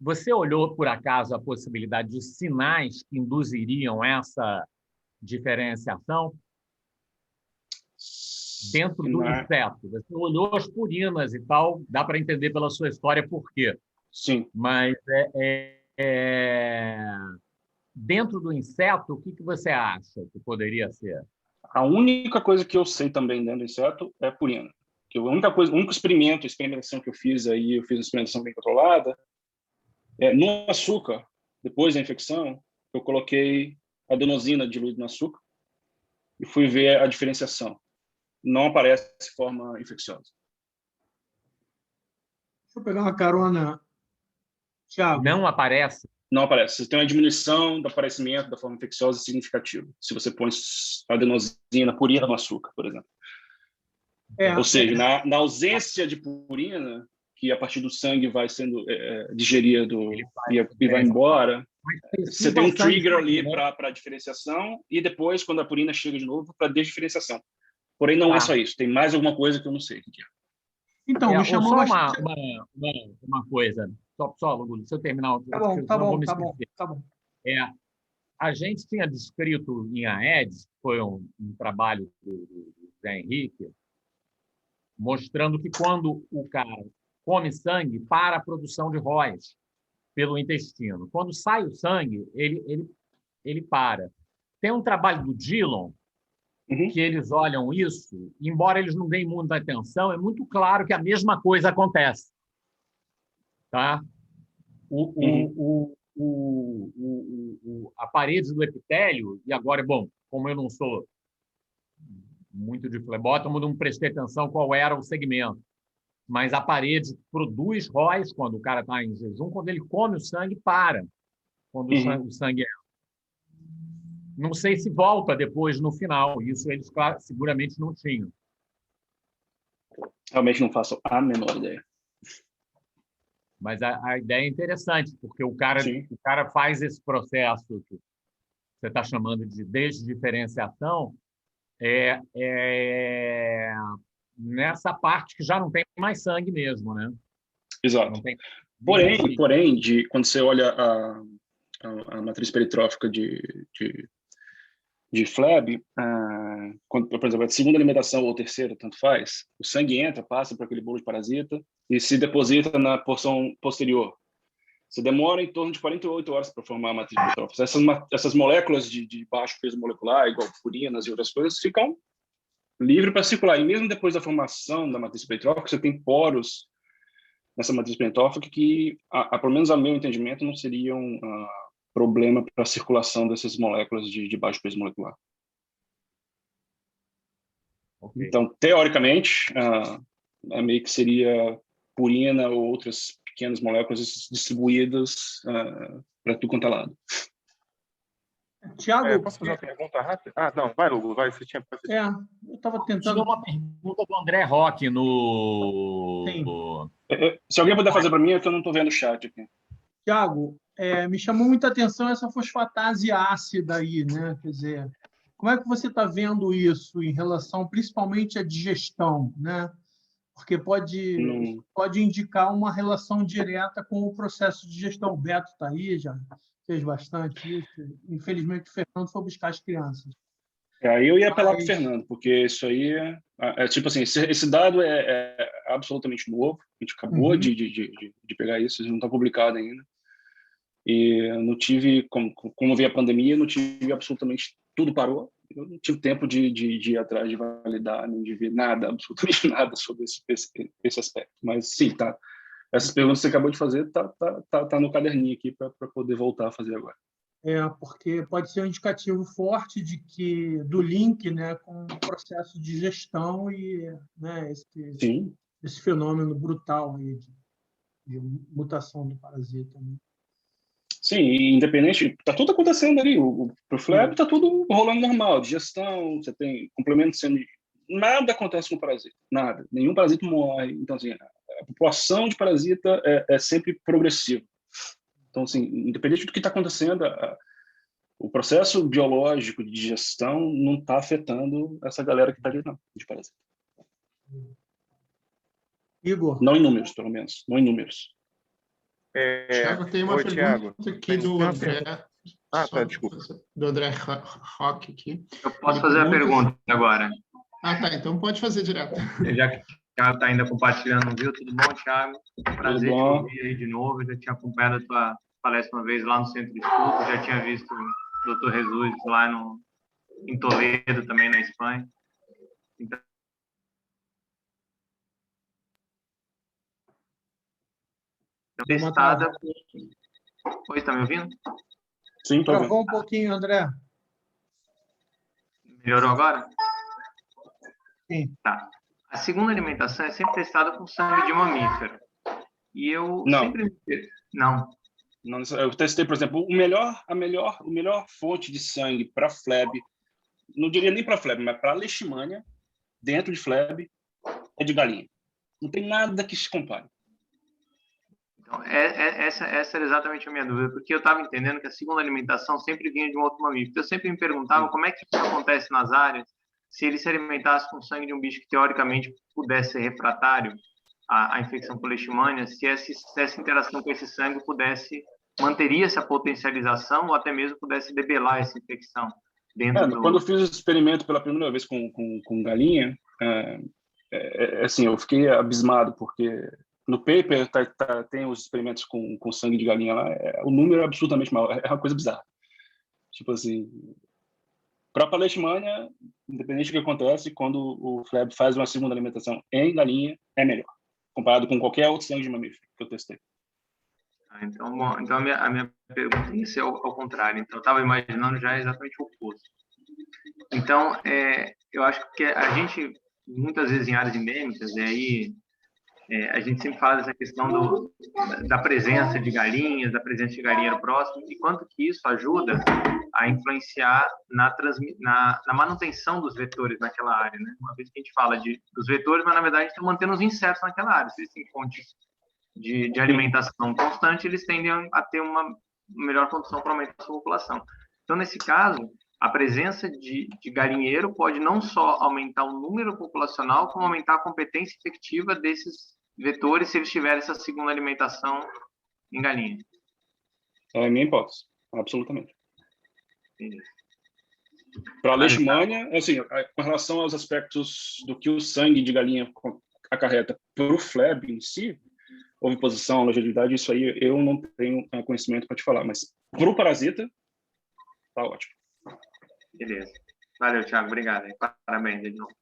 você olhou, por acaso, a possibilidade de sinais que induziriam essa diferenciação dentro do inseto? Você olhou as purinas e tal, dá para entender pela sua história por quê. Sim. Mas dentro do inseto, o que você acha que poderia ser? A única coisa que eu sei também dentro do inseto é purina. Que a única experimentação que eu fiz aí, eu fiz uma experimentação bem controlada, no açúcar, depois da infecção, eu coloquei adenosina diluída no açúcar e fui ver a diferenciação. Não aparece forma infecciosa. Deixa eu pegar uma carona, Thiago. Não aparece? Não aparece. Você tem uma diminuição do aparecimento da forma infecciosa significativa. Se você põe adenosina purina no açúcar, por exemplo. Ou seja, na ausência de purina, que a partir do sangue vai sendo digerido e vai embora, você tem um trigger ali para diferenciação e depois, quando a purina chega de novo, para desdiferenciação. Porém, não é só isso. Tem mais alguma coisa que eu não sei o que é. Então, me chamou só uma coisa. Só, Lugulho, se eu terminar... Tá bom. A gente tinha descrito em Aedes, foi um trabalho do Zé Henrique, mostrando que quando o cara come sangue, para a produção de ROS pelo intestino. Quando sai o sangue, ele para. Tem um trabalho do Dillon, que eles olham isso, embora eles não deem muita atenção, é muito claro que a mesma coisa acontece. Tá? A parede do epitélio, e agora, bom, como eu não sou muito de flebótomo, não prestei atenção qual era o segmento, mas a parede produz ROS quando o cara está em jejum, quando ele come o sangue, para, quando o sangue entra. Não sei se volta depois no final, isso eles seguramente não tinham. Realmente não faço a menor ideia. Mas a ideia é interessante, porque o cara faz esse processo que você está chamando de desdiferenciação nessa parte que já não tem mais sangue mesmo, né? Exato. Porém, quando você olha a matriz peritrófica de Fleb, quando, por exemplo, a segunda alimentação ou a terceira, tanto faz, o sangue entra, passa por aquele bolo de parasita e se deposita na porção posterior. Você demora em torno de 48 horas para formar a matriz peritrófica. Essas moléculas de baixo peso molecular, igual purinas e outras coisas, ficam livres para circular. E mesmo depois da formação da matriz peritrófica, você tem poros nessa matriz peritrófica que, pelo menos a meu entendimento, não seriam problema para a circulação dessas moléculas de baixo peso molecular. Okay. Então, teoricamente, meio que seria purina ou outras pequenas moléculas distribuídas para tudo quanto é lado. Tiago, posso fazer uma pergunta rápida? Não, vai, Hugo, vai. Você tinha... eu estava tentando... Tinha uma pergunta do André Roque no... Sim. Se alguém puder fazer para mim, é que eu não estou vendo o chat aqui. Tiago, me chamou muita atenção essa fosfatase ácida aí, né? Quer dizer, como é que você está vendo isso em relação, principalmente, à digestão, né? Porque pode indicar uma relação direta com o processo de digestão. O Beto está aí, já fez bastante isso. Infelizmente, o Fernando foi buscar as crianças. Eu ia apelar para o Fernando, porque isso aí tipo assim, esse dado é absolutamente novo. A gente acabou de pegar isso, não está publicado ainda. E eu não tive, como veio a pandemia, não tive absolutamente tudo parou. Eu não tive tempo de ir atrás de validar, nem de ver nada, absolutamente nada sobre esse aspecto. Mas sim, tá. Essas perguntas que você acabou de fazer tá no caderninho aqui para poder voltar a fazer agora. Porque pode ser um indicativo forte do link, né, com o processo de gestão e, né, esse fenômeno brutal aí de mutação do parasita, né? Sim, independente, está tudo acontecendo ali. Pro Fleb está tudo rolando normal, digestão, você tem complemento sendo... Nada acontece com o parasita, nada. Nenhum parasita morre. Então, assim, a população de parasita é sempre progressiva. Então, assim, independente do que está acontecendo, o processo biológico de digestão não está afetando essa galera que está ali, não, de parasita. Igor? Não em números, pelo menos. Não em números. Thiago, tem uma pergunta aqui do André. Desculpa. Do André Roque aqui. Eu posso fazer a pergunta agora. Tá. Então pode fazer direto. Já que o Thiago está ainda compartilhando, viu? Tudo bom, Thiago? Prazer te ouvir aí de novo. Eu já tinha acompanhado a tua palestra uma vez lá no Centro de Estudo. Já tinha visto o Dr. Jesus lá em Toledo, também na Espanha. Então, testada com... Oi, está me ouvindo? Sim, estou ouvindo. Travou um pouquinho, André. Melhorou agora? Sim. Tá. A segunda alimentação é sempre testada com sangue de mamífero. E eu sempre... Não. Eu testei, por exemplo, a melhor fonte de sangue para Fleb, não diria nem para Fleb, mas para leishmania, dentro de Fleb, é de galinha. Não tem nada que se compare. Então, essa era exatamente a minha dúvida, porque eu estava entendendo que a segunda alimentação sempre vinha de um outro mamífero. Eu sempre me perguntava como é que isso acontece nas áreas, se ele se alimentasse com sangue de um bicho que, teoricamente, pudesse ser refratário à infecção por leishmania, se essa interação com esse sangue manteria essa potencialização ou até mesmo pudesse debelar essa infecção. Quando eu fiz o experimento pela primeira vez com galinha, assim, eu fiquei abismado, porque no paper tem os experimentos com sangue de galinha lá, o número é absolutamente maior, é uma coisa bizarra. Tipo assim, para a leishmania, independente do que acontece, quando o Fleb faz uma segunda alimentação em galinha, é melhor, comparado com qualquer outro sangue de mamífero que eu testei. Então, bom, então a minha pergunta ia ser ao contrário. Então, eu estava imaginando já exatamente o oposto. Então, eu acho que a gente, muitas vezes em áreas endêmicas, e aí a gente sempre fala dessa questão da presença de galinhas, da presença de galinheiro próximo, e quanto que isso ajuda a influenciar na manutenção dos vetores naquela área, né? Uma vez que a gente fala dos vetores, mas na verdade a gente está mantendo os insetos naquela área. Se eles têm fontes de alimentação constante, eles tendem a ter uma melhor condição para aumentar a sua população. Então, nesse caso, a presença de galinheiro pode não só aumentar o número populacional, como aumentar a competência efetiva desses vetores se eles tiverem essa segunda alimentação em galinha. É a minha hipótese, absolutamente. Para a leishmania, assim, com relação aos aspectos do que o sangue de galinha acarreta para o Fleb em si, oviposição, longevidade, isso aí eu não tenho conhecimento para te falar, mas para o parasita, tá ótimo. Beleza. Valeu, Thiago. Obrigado. Parabéns de novo.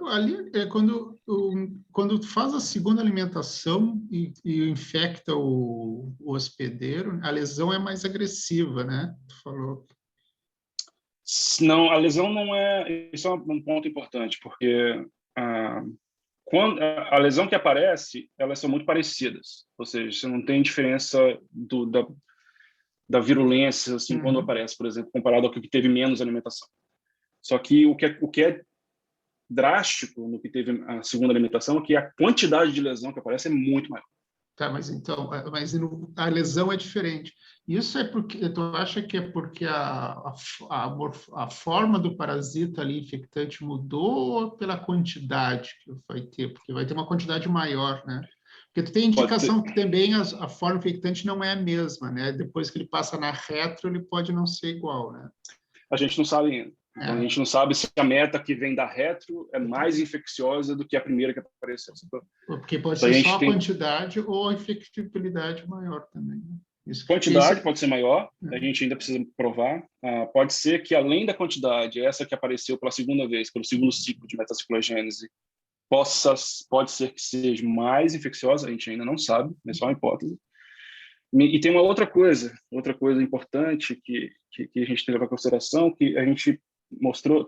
Ali é quando tu faz a segunda alimentação e infecta o hospedeiro, a lesão é mais agressiva, né? Tu falou. Não, a lesão não é... Isso é um ponto importante, porque quando a lesão que aparece, elas são muito parecidas. Ou seja, você não tem diferença da virulência, assim, quando aparece, por exemplo, comparado ao que teve menos alimentação. Só que o que é drástico no que teve a segunda alimentação é que a quantidade de lesão que aparece é muito maior. Tá, mas então, a lesão é diferente. Isso é porque, tu acha que é porque a forma do parasita ali infectante mudou ou pela quantidade que vai ter? Porque vai ter uma quantidade maior, né? Porque tu tem indicação que também a forma infectante não é a mesma, né? Depois que ele passa na retro, ele pode não ser igual, né? A gente não sabe ainda. Então, a gente não sabe se a meta que vem da retro é mais infecciosa do que a primeira que apareceu. Porque pode ser só a quantidade ou a infectibilidade maior também. Né? Quantidade pode ser maior, a gente ainda precisa provar. Pode ser que, além da quantidade, essa que apareceu pela segunda vez, pelo segundo ciclo de metaciclogênese, pode ser que seja mais infecciosa, a gente ainda não sabe, é só uma hipótese. E tem uma outra coisa importante que a gente tem que levar em consideração, que a gente mostrou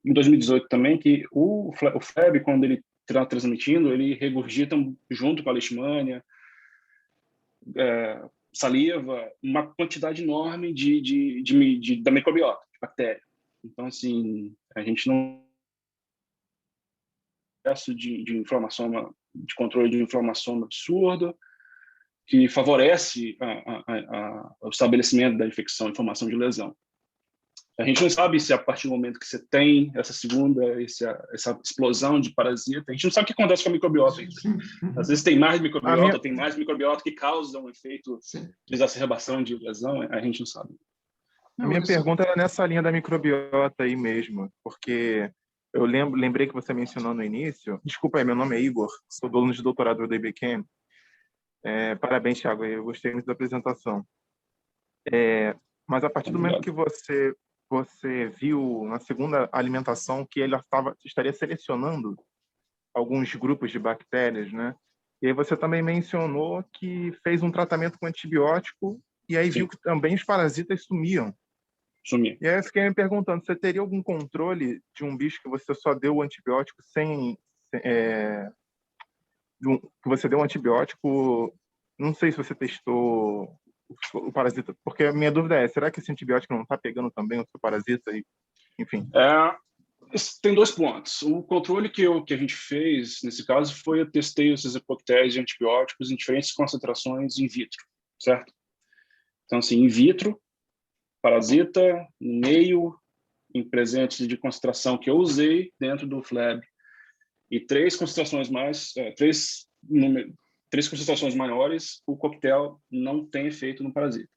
em 2018 também, que o Fleb, quando ele está transmitindo, ele regurgita junto com a leishmania, saliva, uma quantidade enorme da microbiota, de bactéria. Então, assim, a gente não de inflamação, de controle de inflamação absurdo, que favorece o estabelecimento da infecção, inflamação de lesão. A gente não sabe se a partir do momento que você tem essa segunda, essa explosão de parasita, a gente não sabe o que acontece com a microbiota. Às vezes tem mais microbiota, tem mais microbiota que causa um efeito de exacerbação de lesão, a gente não sabe. A minha pergunta era nessa linha da microbiota aí mesmo, porque eu lembrei que você mencionou no início. Desculpa aí, meu nome é Igor, sou aluno de doutorado do IBCAM. Parabéns, Thiago, eu gostei muito da apresentação. Mas a partir do momento que você viu na segunda alimentação que ele estaria selecionando alguns grupos de bactérias, né? E aí você também mencionou que fez um tratamento com antibiótico e aí viu que também os parasitas sumiam. E aí eu fiquei me perguntando, você teria algum controle de um bicho que você só deu o antibiótico que você deu um antibiótico, não sei se você testou o parasita, porque a minha dúvida é, será que esse antibiótico não está pegando também outro parasita? Enfim. Tem dois pontos. O controle que a gente fez, nesse caso, foi eu testei esses coquetéis de antibióticos em diferentes concentrações in vitro, certo? Então, assim, in vitro, parasita, meio, em presentes de concentração que eu usei dentro do Fleb, e três concentrações concentrações maiores, o coquetel não tem efeito no parasita.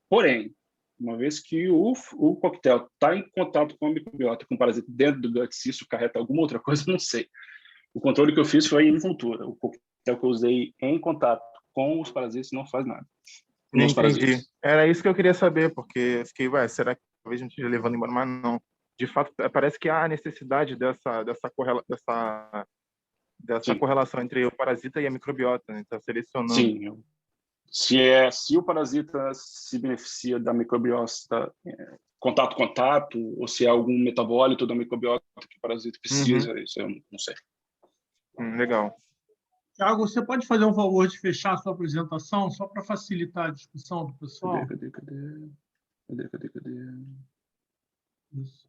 Porém, uma vez que o coquetel está em contato com a microbiota, com o parasita dentro do gut, se isso carreta alguma outra coisa, não sei. O controle que eu fiz foi em cultura. O coquetel que eu usei em contato com os parasitas não faz nada. Entendi. Era isso que eu queria saber, porque fiquei, será que talvez a gente esteja levando embora? Mas não. De fato, parece que há necessidade dessa correlação entre o parasita e a microbiota, né? Então, selecionando. Sim. Se o parasita se beneficia da microbiota, contato, ou se é algum metabólito da microbiota que o parasita precisa, isso eu não sei. Legal. Tiago, você pode fazer um favor de fechar a sua apresentação, só para facilitar a discussão do pessoal? Cadê? Isso.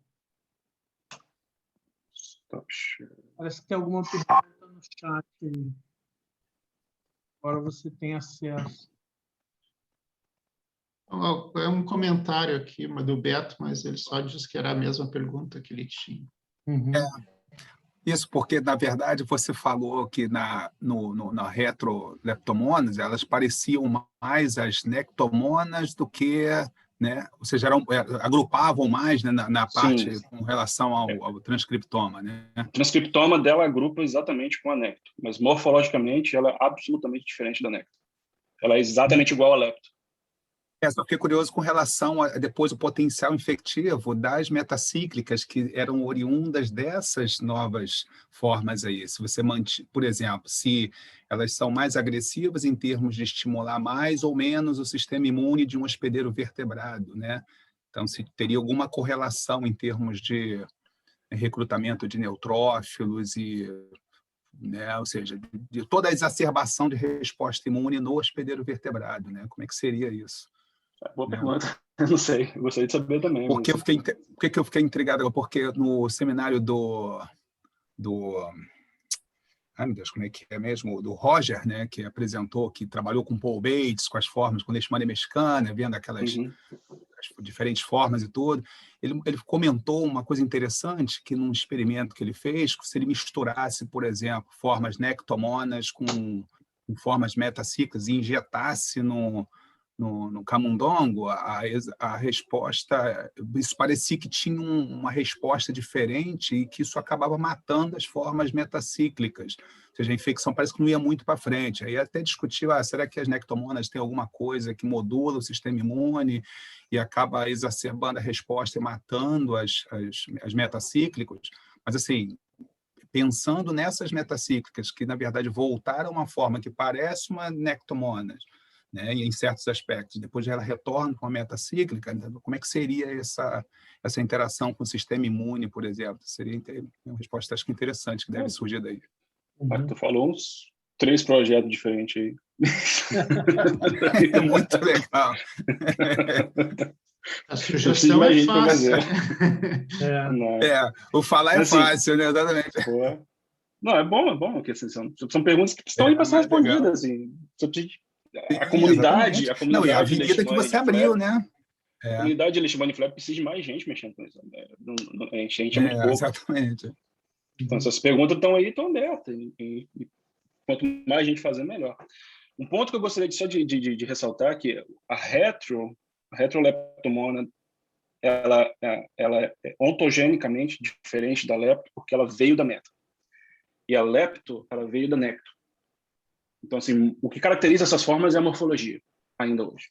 Stop share. Parece que tem alguma pergunta no chat aí. Agora você tem acesso. É um comentário aqui do Beto, mas ele só disse que era a mesma pergunta que ele tinha. Isso porque, na verdade, você falou que na retroleptomonas elas pareciam mais as nectomonas do que, né? Ou seja, agrupavam mais, né, na parte com relação ao transcriptoma, né? O transcriptoma dela agrupa exatamente com a necto, mas morfologicamente ela é absolutamente diferente da necto. Ela é exatamente igual a lepto. Só fiquei curioso com relação a depois o potencial infectivo das metacíclicas que eram oriundas dessas novas formas aí. Se você por exemplo, se elas são mais agressivas em termos de estimular mais ou menos o sistema imune de um hospedeiro vertebrado, né? Então, se teria alguma correlação em termos de recrutamento de neutrófilos e, né, ou seja, de toda a exacerbação de resposta imune no hospedeiro vertebrado, né? Como é que seria isso? Boa pergunta. Eu não sei. Eu gostaria de saber também. Por que eu fiquei intrigado? Porque no seminário ai, meu Deus, como é que é mesmo? Do Roger, né, que apresentou, que trabalhou com Paul Bates, com as formas, com leishmania mexicana, vendo aquelas as diferentes formas e tudo. Ele comentou uma coisa interessante, que num experimento que ele fez, se ele misturasse, por exemplo, formas nectomonas com formas metacíclicas e injetasse no camundongo, a resposta, isso parecia que tinha uma resposta diferente e que isso acabava matando as formas metacíclicas. Ou seja, a infecção parece que não ia muito para frente. Aí até discutiu, será que as nectomonas têm alguma coisa que modula o sistema imune e acaba exacerbando a resposta e matando as metacíclicas? Mas, assim, pensando nessas metacíclicas, que, na verdade, voltaram a uma forma que parece uma nectomonas, né, em certos aspectos, depois ela retorna com a metacíclica, como é que seria essa interação com o sistema imune, por exemplo? Seria uma resposta, acho que interessante, que deve surgir daí. Tu falou uns 3 projetos diferentes aí. Muito legal. A sugestão é fácil. O falar é fácil, né? Exatamente. Não, é bom, porque assim, são perguntas que estão aí para ser respondidas. Assim. A comunidade... Não, e a avenida que você abriu, né? A comunidade de Leishmania Flabre precisa de mais gente mexendo com isso. A gente é muito pouco. Exatamente. Então, essas perguntas estão aí, estão abertas. E quanto mais gente fazer, melhor. Um ponto que eu gostaria só de ressaltar é que a retroleptomona, ela é ontogenicamente diferente da lepto, porque ela veio da meta. E a lepto, ela veio da necto. Então, assim, o que caracteriza essas formas é a morfologia, ainda hoje.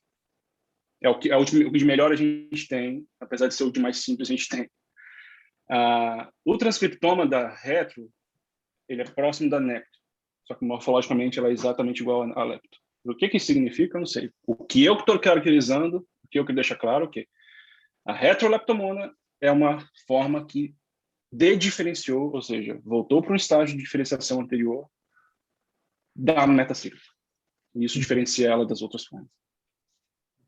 É o que de melhor a gente tem, apesar de ser o de mais simples a gente tem. O transcriptoma da retro, ele é próximo da necto, só que morfologicamente ela é exatamente igual à lepto. O que isso significa, eu não sei. O que eu estou caracterizando, o que eu quero deixar claro, é que a retroleptomona é uma forma que dediferenciou, ou seja, voltou para um estágio de diferenciação anterior da metacíclica. E isso diferencia ela das outras formas.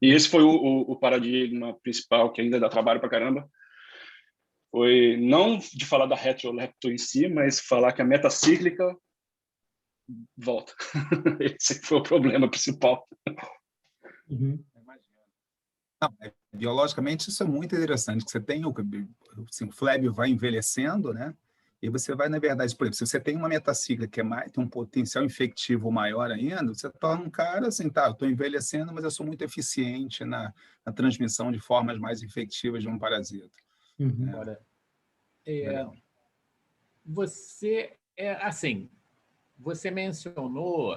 E esse foi o paradigma principal, que ainda dá trabalho para caramba. Foi não de falar da retrolepto em si, mas falar que a metacíclica volta. Esse foi o problema principal. Biologicamente, isso é muito interessante, que você tem o flébio vai envelhecendo, né? E você vai, na verdade, por exemplo, se você tem uma metacicla que tem um potencial infectivo maior ainda, você torna um cara assim, tá, eu estou envelhecendo, mas eu sou muito eficiente na transmissão de formas mais infectivas de um parasita. Agora, você, assim, você mencionou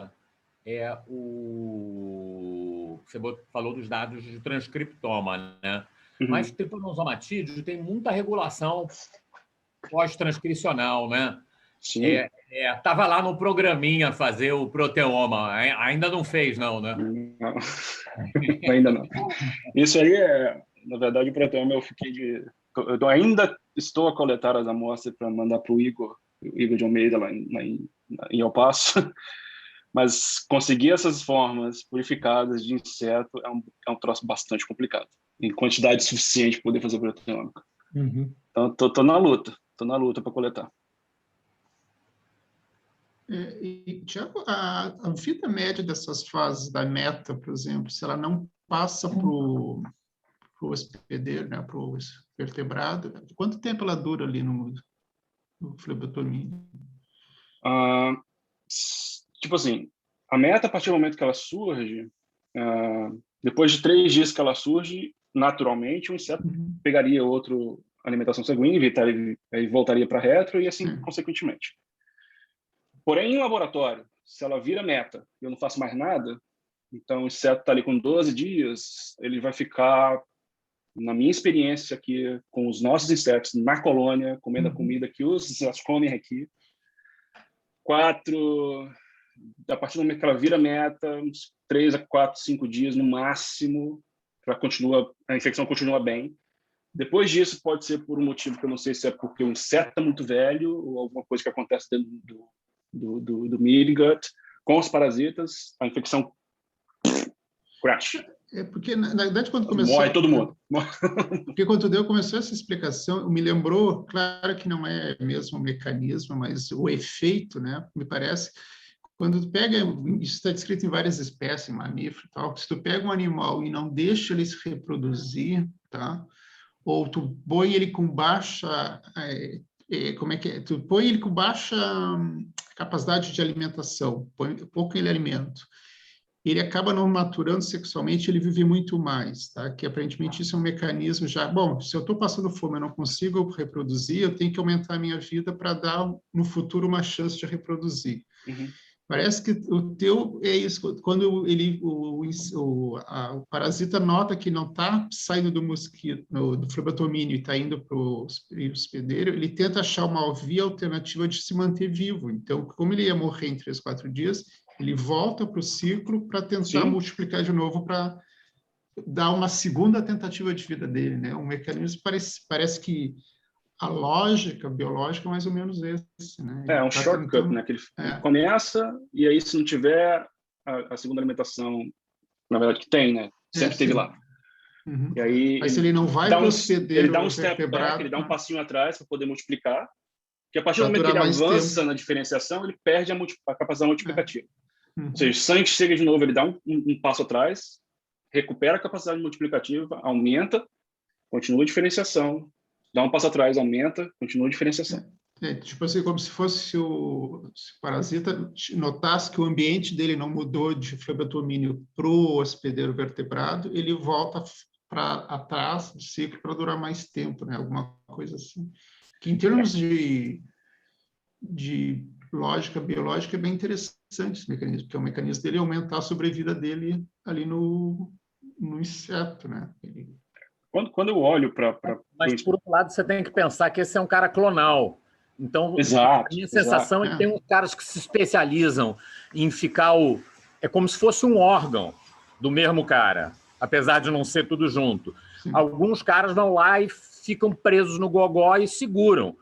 você falou dos dados de transcriptoma, né? Mas tripanosomatídeo tem muita regulação pós-transcricional, né? Sim. Estava lá no programinha fazer o proteoma. Ainda não fez, não, né? Não. Ainda não. Isso aí na verdade, o proteoma eu ainda estou a coletar as amostras para mandar para o Igor de Almeida, lá em El Paso. Mas conseguir essas formas purificadas de inseto é um troço bastante complicado, em quantidade suficiente para poder fazer proteômica. Então, estou na luta para coletar. Tiago, a vida média dessas fases da meta, por exemplo, se ela não passa para o hospedeiro, né, para o vertebrado, quanto tempo ela dura ali no flebotomínio? Tipo assim, a meta, a partir do momento que ela surge, depois de 3 dias que ela surge, naturalmente o inseto pegaria outra alimentação sanguínea e voltaria para retro e assim consequentemente. Porém, em laboratório, se ela vira meta e eu não faço mais nada, então o inseto está ali com 12 dias, ele vai ficar, na minha experiência aqui, com os nossos insetos na colônia, comendo a comida que os insetos comem aqui, a partir do momento que ela vira meta, uns 3 a 4, 5 dias no máximo, a infecção continua bem. Depois disso, pode ser por um motivo que eu não sei se é porque o inseto está muito velho ou alguma coisa que acontece dentro do midgut com os parasitas, a infecção crash. Porque, na verdade, quando começou... Morre todo mundo. Porque quando começou essa explicação, me lembrou, claro que não é mesmo o mecanismo, mas o efeito, né? Me parece, quando tu pega, isso está descrito em várias espécies, mamífero e tal, se tu pega um animal e não deixa ele se reproduzir, tá? Ou tu põe ele com baixa... Tu põe ele com baixa capacidade de alimentação, põe pouco ele alimento. Ele acaba não maturando sexualmente, ele vive muito mais, tá? Que aparentemente isso é um mecanismo já... Bom, se eu estou passando fome, eu não consigo reproduzir, eu tenho que aumentar a minha vida para dar, no futuro, uma chance de reproduzir. Parece que o teu é isso, quando o parasita nota que não está saindo do mosquito, do flebotomínio e está indo para o hospedeiro, ele tenta achar uma via alternativa de se manter vivo. Então, como ele ia morrer em 3, 4 dias, ele volta para o ciclo para tentar multiplicar de novo, para dar uma segunda tentativa de vida dele, né? Um mecanismo parece que a lógica biológica é mais ou menos esse, né? É um shortcut, né? Que ele começa e aí se não tiver a segunda alimentação, na verdade que tem, né? Sempre esteve lá. E aí, mas se ele não vai para o hospedeiro, ele dá um step back, ele dá um passinho atrás para poder multiplicar, porque a partir do momento que ele avança na diferenciação, ele perde a capacidade multiplicativa. Ou seja, o sangue chega de novo, ele dá um passo atrás, recupera a capacidade multiplicativa, aumenta, continua a diferenciação, dá um passo atrás, aumenta, continua a diferenciação. Tipo assim, como se fosse o parasita notasse que o ambiente dele não mudou de flebotomínio para o hospedeiro vertebrado, ele volta para atrás do ciclo para durar mais tempo, né? Alguma coisa assim. Que em termos de lógica biológica é bem interessante esse mecanismo, porque o mecanismo dele é aumentar a sobrevida dele ali no inseto, né? Quando eu olho para... Mas, por outro lado, você tem que pensar que esse é um cara clonal. Então, a minha sensação é que tem uns caras que se especializam em ficar... É como se fosse um órgão do mesmo cara, apesar de não ser tudo junto. Alguns caras vão lá e ficam presos no gogó e seguram.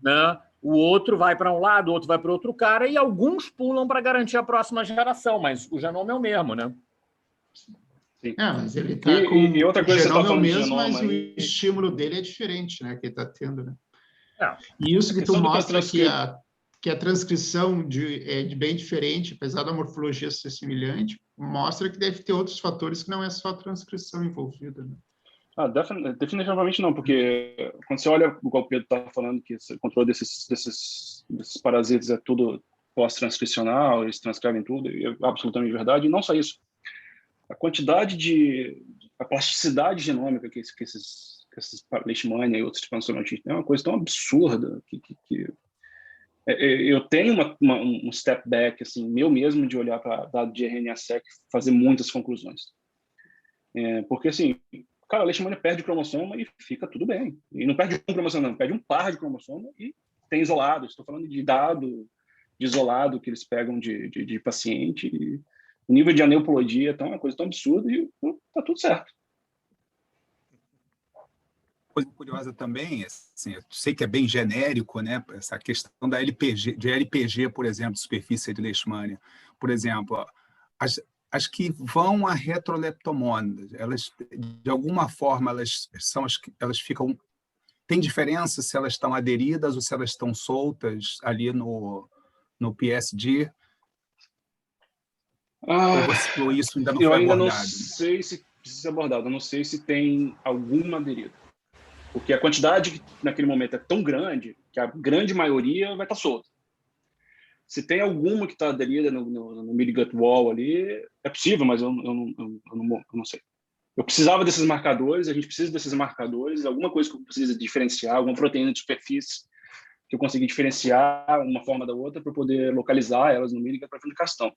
Né? O outro vai para um lado, o outro vai para outro cara, e alguns pulam para garantir a próxima geração, mas o genoma é o mesmo, né? Mas ele está com... E outra coisa, o genoma você tá é o mesmo, mas aí... o estímulo dele é diferente, né? Que ele está tendo, né? E isso que tu mostra que a transcrição é bem diferente, apesar da morfologia ser semelhante, mostra que deve ter outros fatores que não é só a transcrição envolvida, né? Definitivamente não, porque quando você olha, igual o Pedro está falando, que o controle desses parasitas é tudo pós-transcricional, eles transcrevem tudo, e é absolutamente verdade, e não só isso. A quantidade a plasticidade genômica que esses leishmania e outros transplantadores têm é uma coisa tão absurda que eu tenho um step back, assim, meu mesmo, de olhar para dado de RNA-seq e fazer muitas conclusões. Porque, assim, cara, a leishmania perde cromossoma e fica tudo bem. E não perde um cromossoma, não, perde um par de cromossoma e tem isolado. Estou falando de dado de isolado que eles pegam de paciente. E o nível de aneuploidia é uma coisa tão absurda e tá tudo certo. Coisa curiosa também, assim, eu sei que é bem genérico, né? Essa questão da LPG, de LPG, por exemplo, superfície de leishmania. Por exemplo, ó, as que vão a retroleptomônidas, elas, de alguma forma, elas ficam... Tem diferença se elas estão aderidas ou se elas estão soltas ali no PSD? Ou isso ainda não foi abordado? Eu ainda não sei se precisa ser abordado, eu não sei se tem alguma aderida. Porque a quantidade naquele momento é tão grande que a grande maioria vai estar solta. Se tem alguma que está aderida no mid-gut wall ali, é possível, mas eu não sei. Eu precisava desses marcadores, a gente precisa desses marcadores, alguma coisa que eu preciso diferenciar, alguma proteína de superfície que eu consiga diferenciar uma forma da outra para poder localizar elas no mid-gut para fundicação.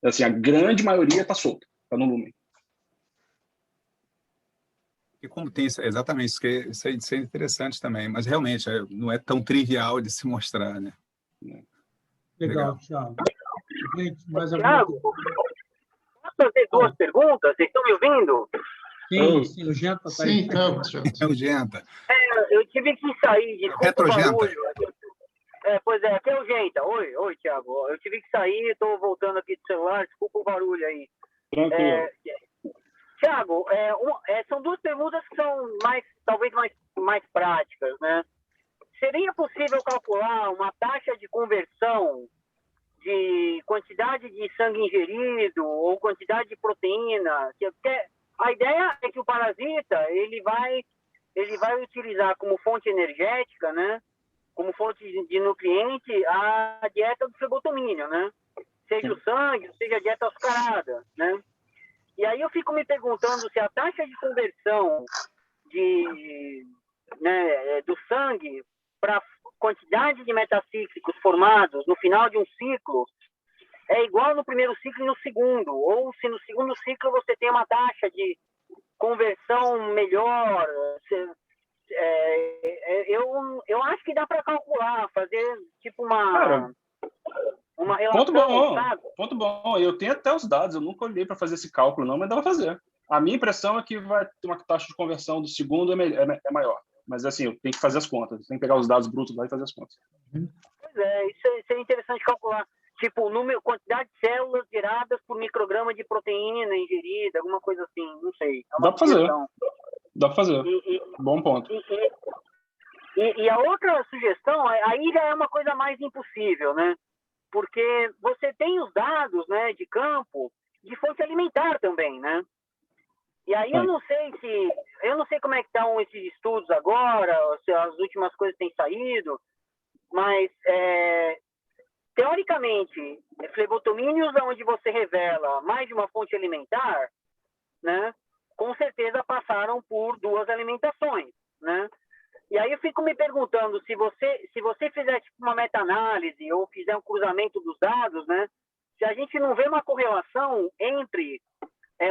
Assim, a grande maioria está solta, está no lumen. E como tem exatamente isso é interessante também, mas realmente não é tão trivial de se mostrar, né? Legal, Thiago. Gente, mais Thiago, posso fazer duas perguntas? Vocês estão me ouvindo? Sim, o Genta está aí. Sim, é o Genta. Eu tive que sair, desculpa o barulho. Pois é, aqui é o Genta. Oi, Thiago. Eu tive que sair, estou voltando aqui do celular, desculpa o barulho aí. Thiago, são duas perguntas que são talvez mais práticas, né? Seria possível calcular uma taxa de conversão de quantidade de sangue ingerido ou quantidade de proteína? Porque a ideia é que o parasita ele vai utilizar como fonte energética, né? Como fonte de nutriente a dieta do flebotomínio, né? Seja o sangue, seja a dieta açucarada, né? E aí eu fico me perguntando se a taxa de conversão do sangue para quantidade de metacíclicos formados no final de um ciclo é igual no primeiro ciclo e no segundo, ou se no segundo ciclo você tem uma taxa de conversão melhor. Eu acho que dá para calcular, fazer tipo uma relação, sabe? Ponto bom. Eu tenho até os dados, eu nunca olhei para fazer esse cálculo não, mas dá para fazer. A minha impressão é que vai ter uma taxa de conversão do segundo é maior. Mas, assim, eu tenho que fazer as contas. Tem que pegar os dados brutos lá e fazer as contas. Pois é, isso é interessante calcular. Tipo, quantidade de células geradas por micrograma de proteína ingerida, alguma coisa assim, não sei. Dá para fazer. Bom ponto. E a outra sugestão, aí já é uma coisa mais impossível, né? Porque você tem os dados, né, de campo de fonte alimentar também, né? E aí eu não sei como é que estão esses estudos agora, se as últimas coisas têm saído, mas teoricamente, flebotomínios onde você revela mais de uma fonte alimentar, né, com certeza passaram por duas alimentações, né? E aí eu fico me perguntando se você fizer tipo uma meta-análise ou fizer um cruzamento dos dados, né, se a gente não vê uma correlação entre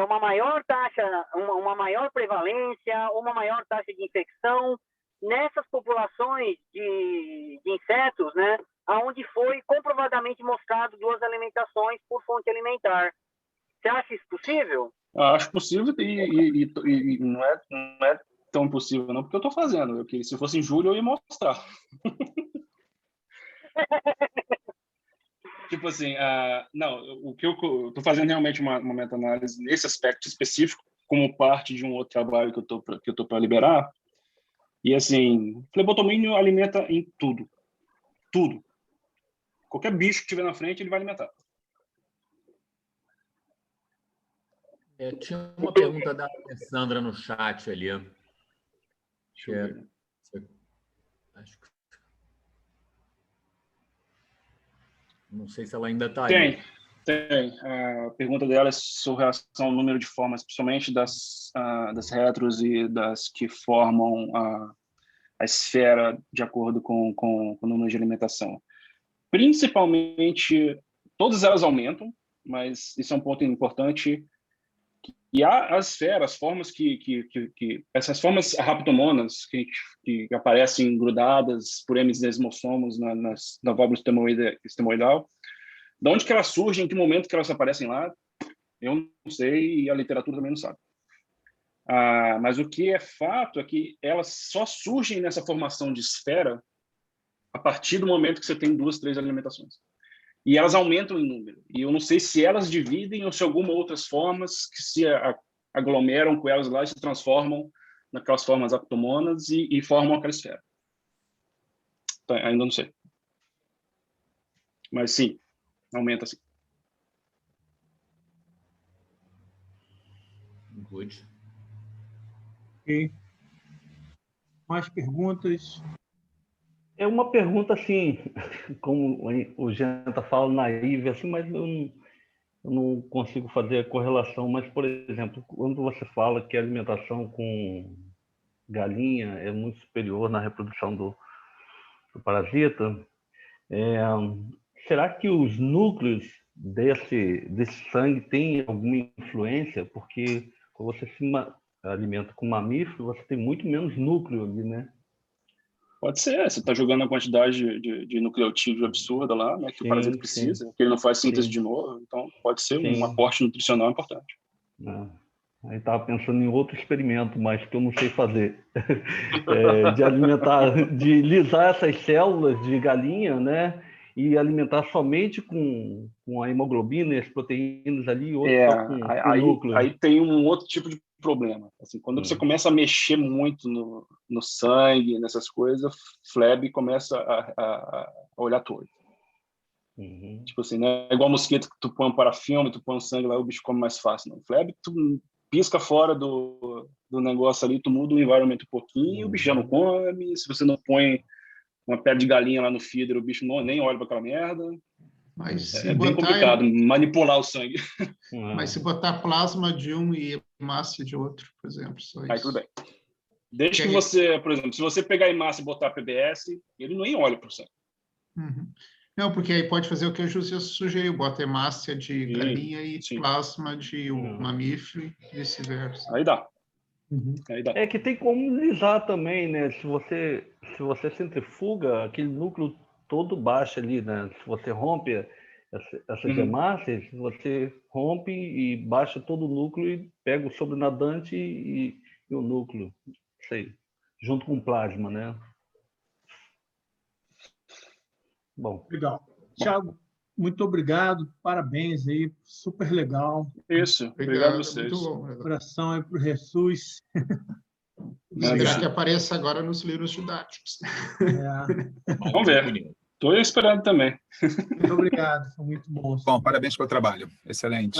uma maior taxa, uma maior prevalência, uma maior taxa de infecção nessas populações de insetos, né, aonde foi comprovadamente mostrado duas alimentações por fonte alimentar. Você acha isso possível? Acho possível e não é tão possível não, porque eu estou fazendo. Se fosse em julho, eu ia mostrar. Tipo assim, não, o que eu estou fazendo realmente uma meta-análise nesse aspecto específico, como parte de um outro trabalho que eu estou para liberar. E assim, flebotomínio alimenta em tudo. Tudo. Qualquer bicho que tiver na frente, ele vai alimentar. Tinha uma pergunta da Alessandra no chat ali. Acho que... Não sei se ela ainda está aí. Tem. A pergunta dela é sobre relação ao número de formas, principalmente das retros e das que formam a esfera de acordo com o número de alimentação. Principalmente, todas elas aumentam, mas isso é um ponto importante. E há as esferas, as formas essas formas raptomonas que aparecem grudadas por M-desmossomos na válvula estemoidal, de onde que elas surgem, em que momento que elas aparecem lá, eu não sei e a literatura também não sabe. Mas o que é fato é que elas só surgem nessa formação de esfera a partir do momento que você tem 2, 3 alimentações. E elas aumentam em número. E eu não sei se elas dividem ou se alguma outras formas que se aglomeram com elas lá e se transformam naquelas formas aptomonas e formam aquela esfera. Então, ainda não sei. Mas sim, aumenta sim. Good. Ok. Mais perguntas? É uma pergunta assim, como o Janta fala, naiva, assim, mas eu não consigo fazer a correlação. Mas, por exemplo, quando você fala que a alimentação com galinha é muito superior na reprodução do parasita, será que os núcleos desse sangue têm alguma influência? Porque quando você se alimenta com mamífero, você tem muito menos núcleo ali, né? Pode ser, você está jogando a quantidade de nucleotídeo absurda lá, né, que o parasita precisa, que ele não faz síntese de novo, então pode ser um aporte nutricional importante. Aí estava pensando em outro experimento, mas que eu não sei fazer, de alimentar, de lisar essas células de galinha, né, e alimentar somente com a hemoglobina e as proteínas ali, e outro só com núcleo. Aí tem um outro tipo de problema. Assim, quando você começa a mexer muito no sangue, nessas coisas, Fleb começa a olhar torto. Tipo assim, não é igual mosquito que tu põe um parafilme, tu põe um sangue lá, o bicho come mais fácil. Não. Fleb, tu pisca fora do negócio ali, tu muda o environment um pouquinho, e o bicho já não come. Se você não põe uma pele de galinha lá no feeder, o bicho nem olha para aquela merda. Mas é bem complicado manipular o sangue. Mas se botar plasma de um e hemácia de outro, por exemplo, só isso. Aí tudo bem. Desde que você, por exemplo, se você pegar a hemácia e botar PBS, ele nem olha para o sangue. Não, porque aí pode fazer o que o José sugeriu, bota hemácia de galinha e plasma de mamífero e vice-versa. Aí dá. É que tem como lisar também, né? Se você centrifuga, aquele núcleo todo baixa ali, né? Se você rompe essas hemácias, você rompe e baixa todo o núcleo e pega o sobrenadante e o núcleo, sei, junto com o plasma, né? Bom. Legal. Thiago, muito obrigado, parabéns aí, super legal. Isso, obrigado a vocês. Abração aí para o Jesus. Espero que apareça agora nos livros didáticos. Vamos ver. Estou esperando também. Muito obrigado, foi muito bom. Bom, parabéns pelo trabalho. Excelente.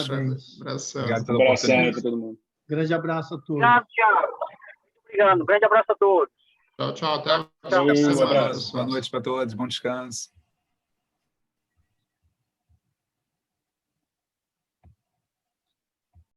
Abração. Obrigado pela oportunidade. Para todo mundo. Grande abraço a todos. Obrigado, Thiago. Muito obrigado. Grande abraço a todos. Tchau, tchau. Até Boa noite para todos. Bom descanso.